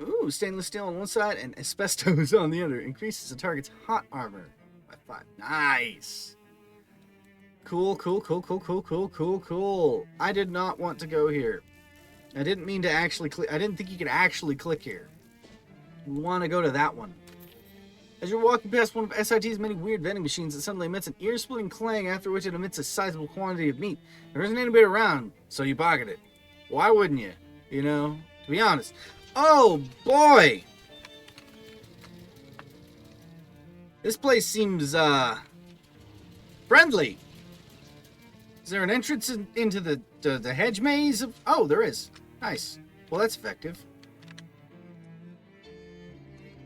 Ooh, stainless steel on one side and asbestos on the other. Increases the target's hot armor by 5. Nice! Cool. I did not want to go here. I didn't mean to actually click. I didn't think you could actually click here. You want to go to that one. As you're walking past one of SIT's many weird vending machines, it suddenly emits an ear-splitting clang, after which it emits a sizable quantity of meat. There isn't anybody around, so you pocket it. Why wouldn't you? You know, to be honest. Oh, boy! This place seems, friendly. Is there an entrance into the hedge maze? Oh, there is. Nice. Well, that's effective.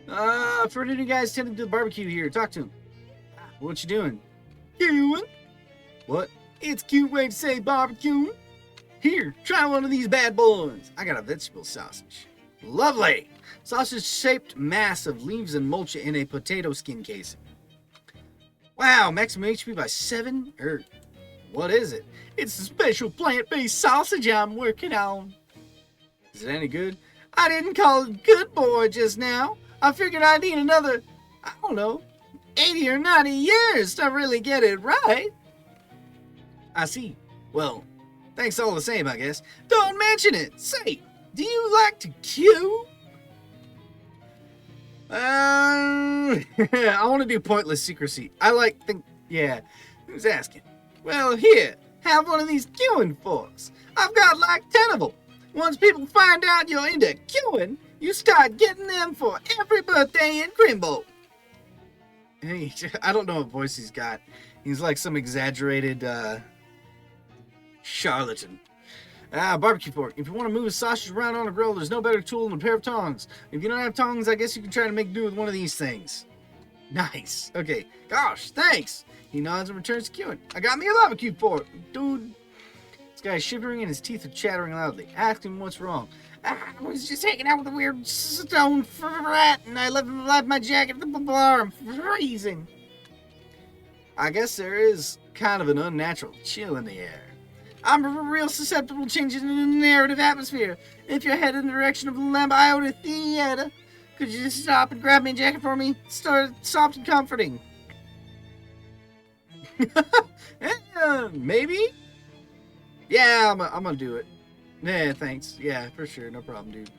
For any of you guys tending to the barbecue here, talk to him. What you doing? Doing? What? It's a cute way to say barbecue. Here, try one of these bad boys. I got a vegetable sausage. Lovely! Sausage-shaped mass of leaves and mulch in a potato skin casing. Wow, maximum HP by 7? What is it? It's a special plant-based sausage I'm working on. Is it any good? I didn't call it good boy just now. I figured I'd need another, I don't know, 80 or 90 years to really get it right. I see. Well, thanks all the same, I guess. Don't mention it. Say, do you like to queue? I want to do pointless secrecy. Yeah. Who's asking? Well, here, have one of these queuing forks. I've got like 10 of them. Once people find out you're into queuing, you start getting them for every birthday in Grimbo. Hey, I don't know what voice he's got. He's like some exaggerated, charlatan. Barbecue fork. If you want to move a sausage around on a grill, there's no better tool than a pair of tongs. If you don't have tongs, I guess you can try to make do with one of these things. Nice. Okay. Gosh, thanks. He nods and returns to queuing. I got me a barbecue fork, dude. This guy's shivering and his teeth are chattering loudly. Ask him what's wrong. I was just hanging out with a weird stone rat, and I left my jacket at the bar. I'm freezing. I guess there is kind of an unnatural chill in the air. I'm real susceptible to changes in the narrative atmosphere. If you're headed in the direction of the Lambiota Theater, could you just stop and grab me a jacket for me? Soft and comforting. Maybe? Yeah, I'm gonna do it. Yeah, thanks. Yeah, for sure. No problem, dude.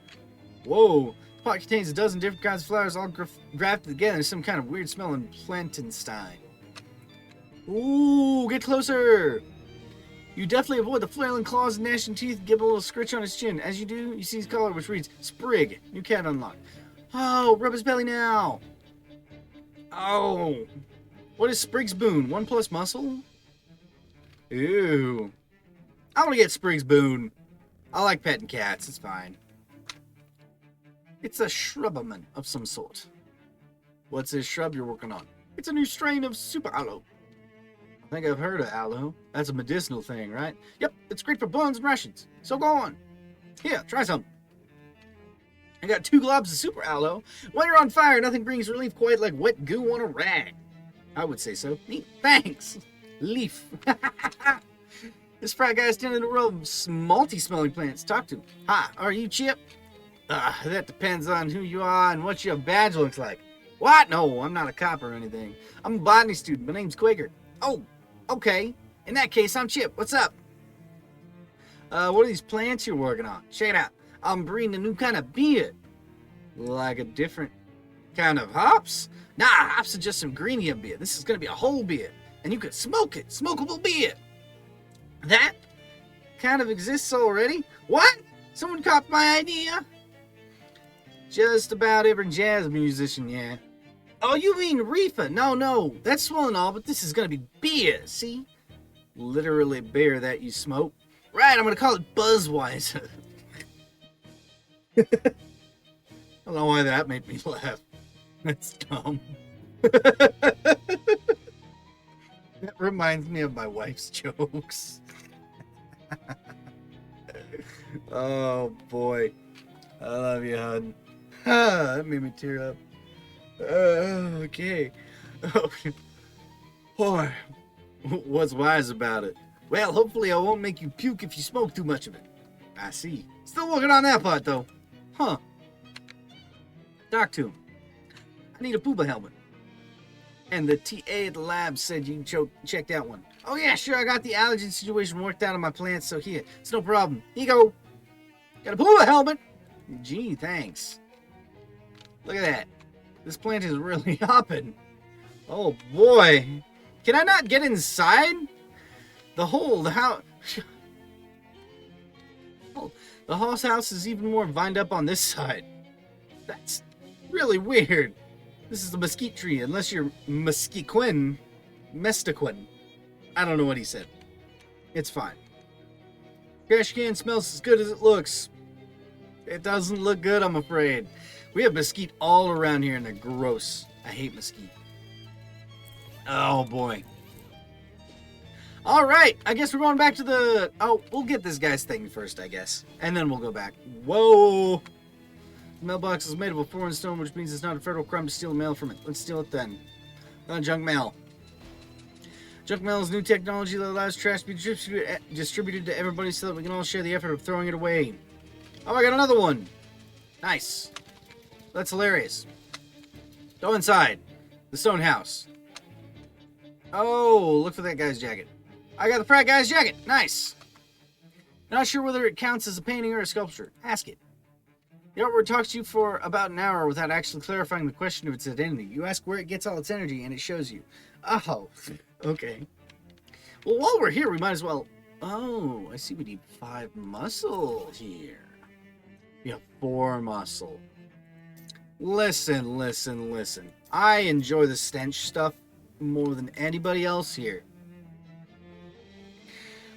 Whoa. The pot contains a dozen different kinds of flowers all grafted together in some kind of weird smelling plantenstein. Ooh, get closer. You definitely avoid the flailing claws and gnashing teeth and give a little scritch on his chin. As you do, you see his collar, which reads, Sprig. New cat unlocked. Oh, rub his belly now. Oh. What is Sprig's boon? 1+ muscle? Ew. I want to get Sprig's boon. I like petting cats. It's fine. It's a shrubberman of some sort. What's this shrub you're working on? It's a new strain of super aloe. I think I've heard of aloe. That's a medicinal thing, right? Yep, it's great for burns and rashes. So go on. Here, try some. I got 2 globs of super aloe. When you're on fire, nothing brings relief quite like wet goo on a rag. I would say so. Neat. Thanks. Leaf. This frat guy's tending to row multi-smelling plants. Talk to him. Hi, are you Chip? That depends on who you are and what your badge looks like. What? No, I'm not a cop or anything. I'm a botany student. My name's Quaker. Oh, okay. In that case, I'm Chip. What's up? What are these plants you're working on? Check it out. I'm breeding a new kind of beer. Like a different kind of hops? Nah, hops are just some greenier beer. This is going to be a whole beer. And you could smoke it. Smokable beer. That kind of exists already? What? Someone copied my idea? Just about every jazz musician, yeah. Oh, you mean reefer? No. That's swell and all, but this is going to be beer, see? Literally beer that you smoke. Right, I'm going to call it Buzzweiser. I don't know why that made me laugh. That's dumb. That reminds me of my wife's jokes. Oh, boy. I love you, hon. That made me tear up. Okay. Boy, what's wise about it? Well, hopefully I won't make you puke if you smoke too much of it. I see. Still working on that part, though. Huh. Talk to him. I need a Pooba helmet. And the TA at the lab said you checked out one. Oh yeah, sure, I got the allergen situation worked out on my plants, so here. It's no problem. Here you go. Got a Pooba helmet. Gee, thanks. Look at that. This plant is really hopping. Oh boy. Can I not get inside? The house... The house is even more vined up on this side. That's really weird. This is the mesquite tree, unless you're Mestiquin. I don't know what he said. It's fine. Trash can smells as good as it looks. It doesn't look good, I'm afraid. We have mesquite all around here, and they're gross. I hate mesquite. Oh, boy. All right, I guess we're going back to the... Oh, we'll get this guy's thing first, I guess. And then we'll go back. Whoa! The mailbox is made of a foreign stone, which means it's not a federal crime to steal mail from it. Let's steal it then. Junk mail. Junk mail is new technology that allows trash to be distributed to everybody so that we can all share the effort of throwing it away. Oh, I got another one. Nice. That's hilarious. Go inside. The stone house. Oh, look for that guy's jacket. I got the frat guy's jacket. Nice. Not sure whether it counts as a painting or a sculpture. Ask it. The artwork talks to you for about an hour without actually clarifying the question of its identity. You ask where it gets all its energy, and it shows you. Oh, okay. Well, while we're here, we might as well... Oh, I see we need 5 muscle here. We have 4 muscle. Listen, listen, listen. I enjoy the stench stuff more than anybody else here.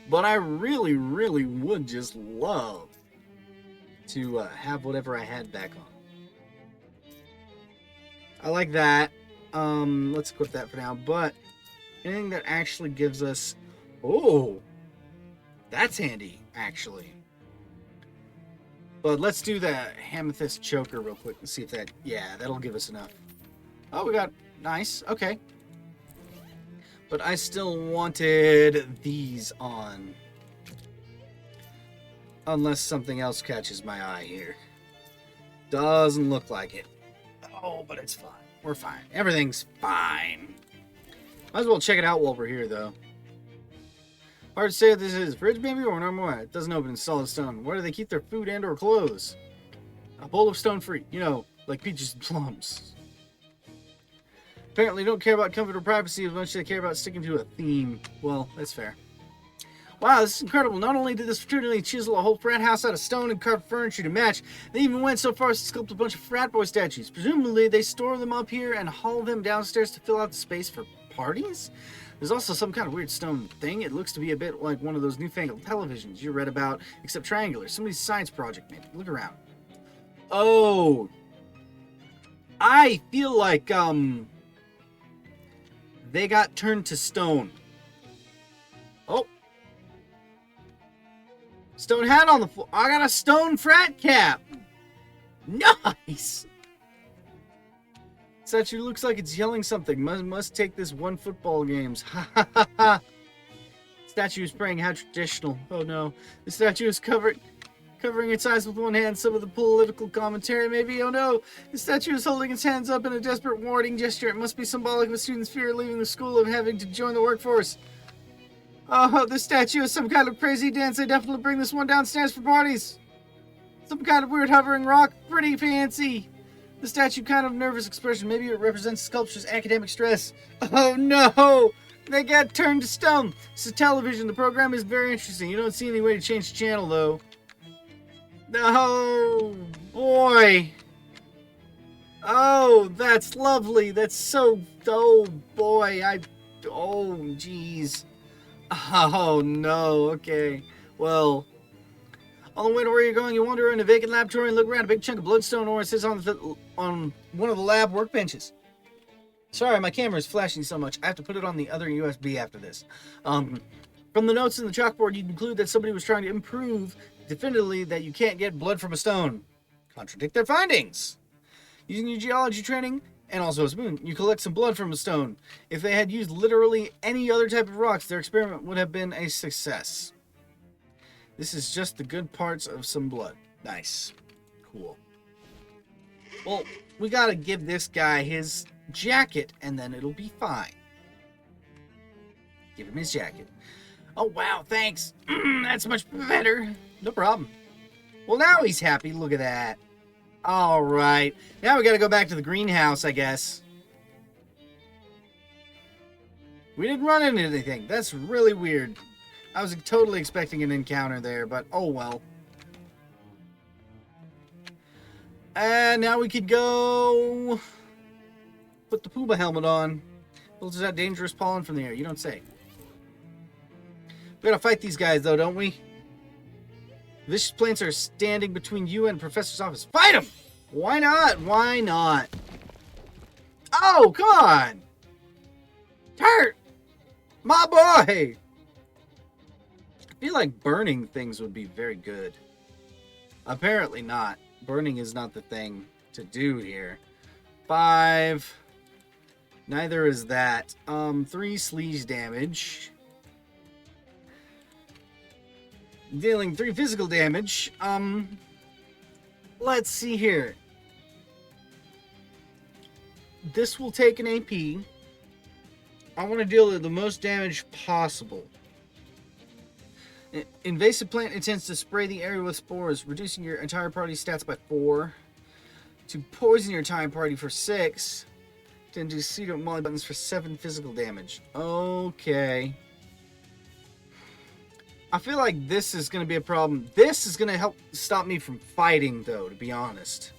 But I really, really would just love to have whatever I had back on. I like that. Let's equip that for now. But anything that actually gives us... Oh! That's handy, actually. But let's do the Amethyst Choker real quick and see if that... Yeah, that'll give us enough. Oh, we got... Nice. Okay. But I still wanted these on. Unless something else catches my eye here. Doesn't look like it. Oh, but it's fine. We're fine. Everything's fine. Might as well check it out while we're here, though. Hard to say if this is fridge, maybe, or normal. It doesn't open in solid stone. Where do they keep their food and or clothes? A bowl of stone fruit. You know, like peaches and plums. Apparently don't care about comfort or privacy as much as they care about sticking to a theme. Well, that's fair. Wow, this is incredible. Not only did this fraternity chisel a whole frat house out of stone and carve furniture to match, they even went so far as to sculpt a bunch of frat boy statues. Presumably, they store them up here and haul them downstairs to fill out the space for parties? There's also some kind of weird stone thing. It looks to be a bit like one of those newfangled televisions you read about, except triangular. Somebody's science project, maybe. Look around. Oh! I feel like, they got turned to stone. Oh. Stone hat on the floor. I got a stone frat cap. Nice. Statue looks like it's yelling something. Must take this one football games. Ha ha ha ha. Statue is praying. How traditional. Oh no. The statue is covering its eyes with one hand. Some of the political commentary, maybe. Oh no. The statue is holding its hands up in a desperate warning gesture. It must be symbolic of a student's fear of leaving the school and having to join the workforce. Oh, the statue is some kind of crazy dance. They definitely bring this one downstairs for parties. Some kind of weird hovering rock. Pretty fancy. The statue kind of nervous expression. Maybe it represents sculpture's academic stress. Oh no! They got turned to stone. This is television. The program is very interesting. You don't see any way to change the channel though. No, boy. Oh, that's lovely. That's so... Oh, boy. Oh, jeez. Oh, no. Okay. Well, on the way to where you're going, you wander in a vacant laboratory and look around. A big chunk of bloodstone ore sits on one of the lab workbenches. Sorry, my camera is flashing so much. I have to put it on the other USB after this. From the notes in the chalkboard, you conclude that somebody was trying to improve definitively that you can't get blood from a stone. Contradict their findings. Using your geology training and also a spoon, you collect some blood from a stone. If they had used literally any other type of rocks, their experiment would have been a success. This is just the good parts of some blood. Nice. Cool. Well, we gotta give this guy his jacket and then it'll be fine. Give him his jacket. Oh, wow, thanks. That's much better. No problem. Well, now he's happy. Look at that. All right. Now we got to go back to the greenhouse, I guess. We didn't run into anything. That's really weird. I was totally expecting an encounter there, but oh well. And now we could go put the Puma helmet on. Filters out dangerous pollen from the air. You don't say. We gotta fight these guys, though, don't we? Vicious plants are standing between you and Professor's office. Fight them! Why not? Why not? Oh, come on! Turt! My boy! I feel like burning things would be very good. Apparently not. Burning is not the thing to do here. 5. Neither is that. 3 sleaze damage. Dealing 3 physical damage. Let's see here. This will take an AP. I want to deal the most damage possible. Invasive plant intends to spray the area with spores, reducing your entire party's stats by 4. To poison your entire party for 6. To induce pseudo molly buttons for 7 physical damage. Okay. I feel like this is going to be a problem. This is going to help stop me from fighting, though, to be honest.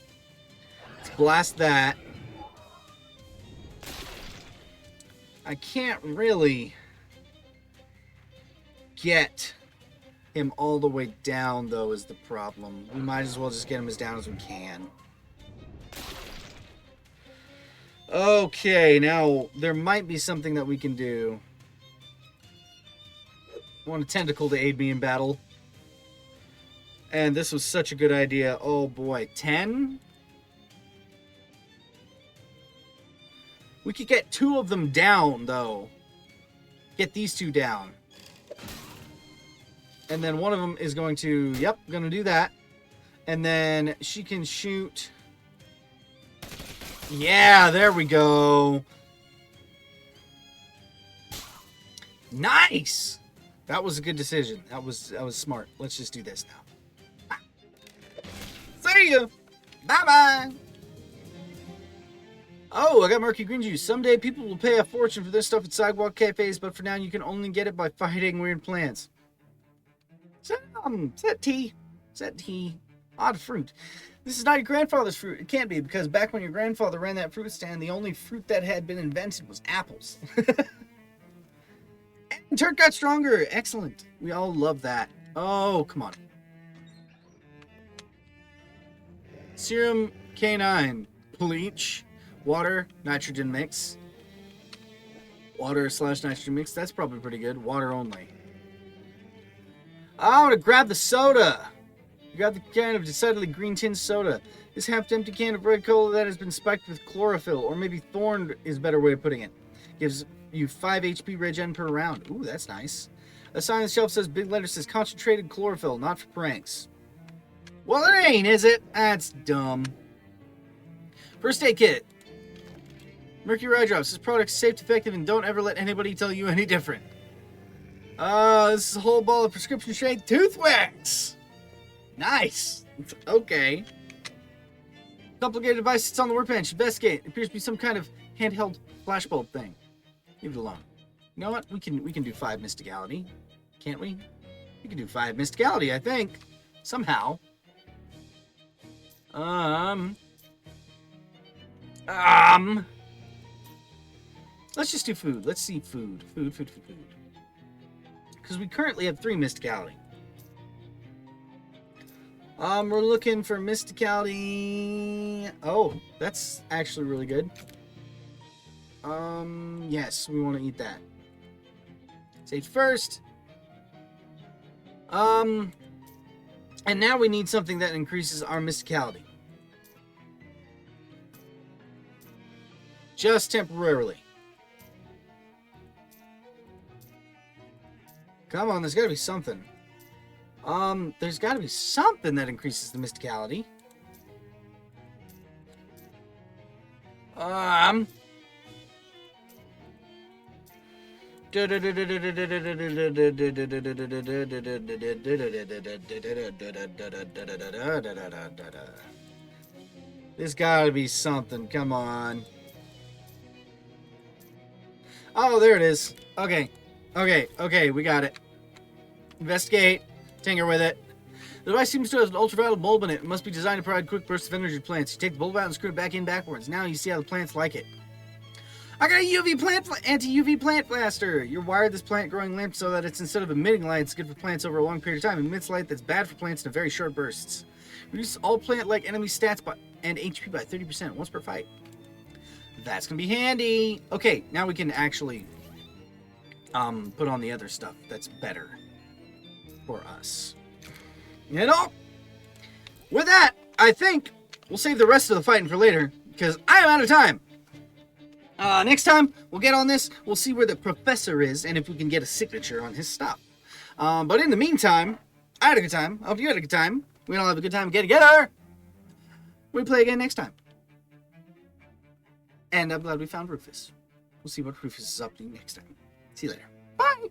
Let's blast that. I can't really get him all the way down, though, is the problem. We might as well just get him as down as we can. Okay, now there might be something that we can do. I want a tentacle to aid me in battle. And this was such a good idea. Oh boy, 10? We could get 2 of them down, though. Get these 2 down. And then one of them is going to... Yep, gonna do that. And then she can shoot... Yeah, there we go. Nice! That was a good decision. That was smart. Let's just do this now. See ya! Bye-bye! Oh, I got murky green juice. Someday people will pay a fortune for this stuff at sidewalk cafes, but for now you can only get it by fighting weird plants. Is that tea? Is that tea? Odd fruit. This is not your grandfather's fruit. It can't be, because back when your grandfather ran that fruit stand, the only fruit that had been invented was apples. And Turk got stronger. Excellent. We all love that. Oh, come on. Serum K9. Bleach. Water. Nitrogen mix. Water/nitrogen mix. That's probably pretty good. Water only. I want to grab the soda. Grab the can of decidedly green tin soda. This half-empty can of red cola that has been spiked with chlorophyll, or maybe thorned is a better way of putting it. Gives you 5 HP regen per round. Ooh, that's nice. A sign on the shelf says, big letter says, concentrated chlorophyll, not for pranks. Well, it ain't, is it? That's dumb. First aid kit. Mercury eye drops. This product is safe, effective, and don't ever let anybody tell you any different. This is a whole ball of prescription strength tooth wax. Nice. Okay. Complicated device sits on the workbench. Investigate. It appears to be some kind of handheld flashbulb thing. Leave it alone. You know what? We can do 5 mysticality. Can't we? We can do 5 mysticality, I think. Somehow. Let's just do food. Let's see food. Food. Because we currently have 3 mysticality. We're looking for mysticality. Oh, that's actually really good. Yes, we want to eat that. Sage first. And now we need something that increases our mysticality. Just temporarily. Come on, there's got to be something. There's got to be something that increases the mysticality. There's got to be something. Come on. Oh, there it is. Okay, we got it. Investigate. Tinker with it. The device seems to have an ultraviolet bulb in it. It must be designed to provide quick bursts of energy to plants. You take the bulb out and screw it back in backwards. Now you see how the plants like it. I got a anti-UV plant blaster. You're wired this plant growing lamp so that it's, instead of emitting light, it's good for plants over a long period of time. It emits light that's bad for plants in very short bursts. Reduce all plant-like enemy stats and HP by 30% once per fight. That's gonna be handy. Okay, now we can actually put on the other stuff that's better for us. You know? With that, I think we'll save the rest of the fighting for later, because I'm out of time. Next time, we'll get on this. We'll see where the professor is and if we can get a signature on his stuff. But in the meantime, I had a good time. I hope you had a good time. We all have a good time getting together. We'll play again next time. And I'm glad we found Rufus. We'll see what Rufus is up to next time. See you later. Bye.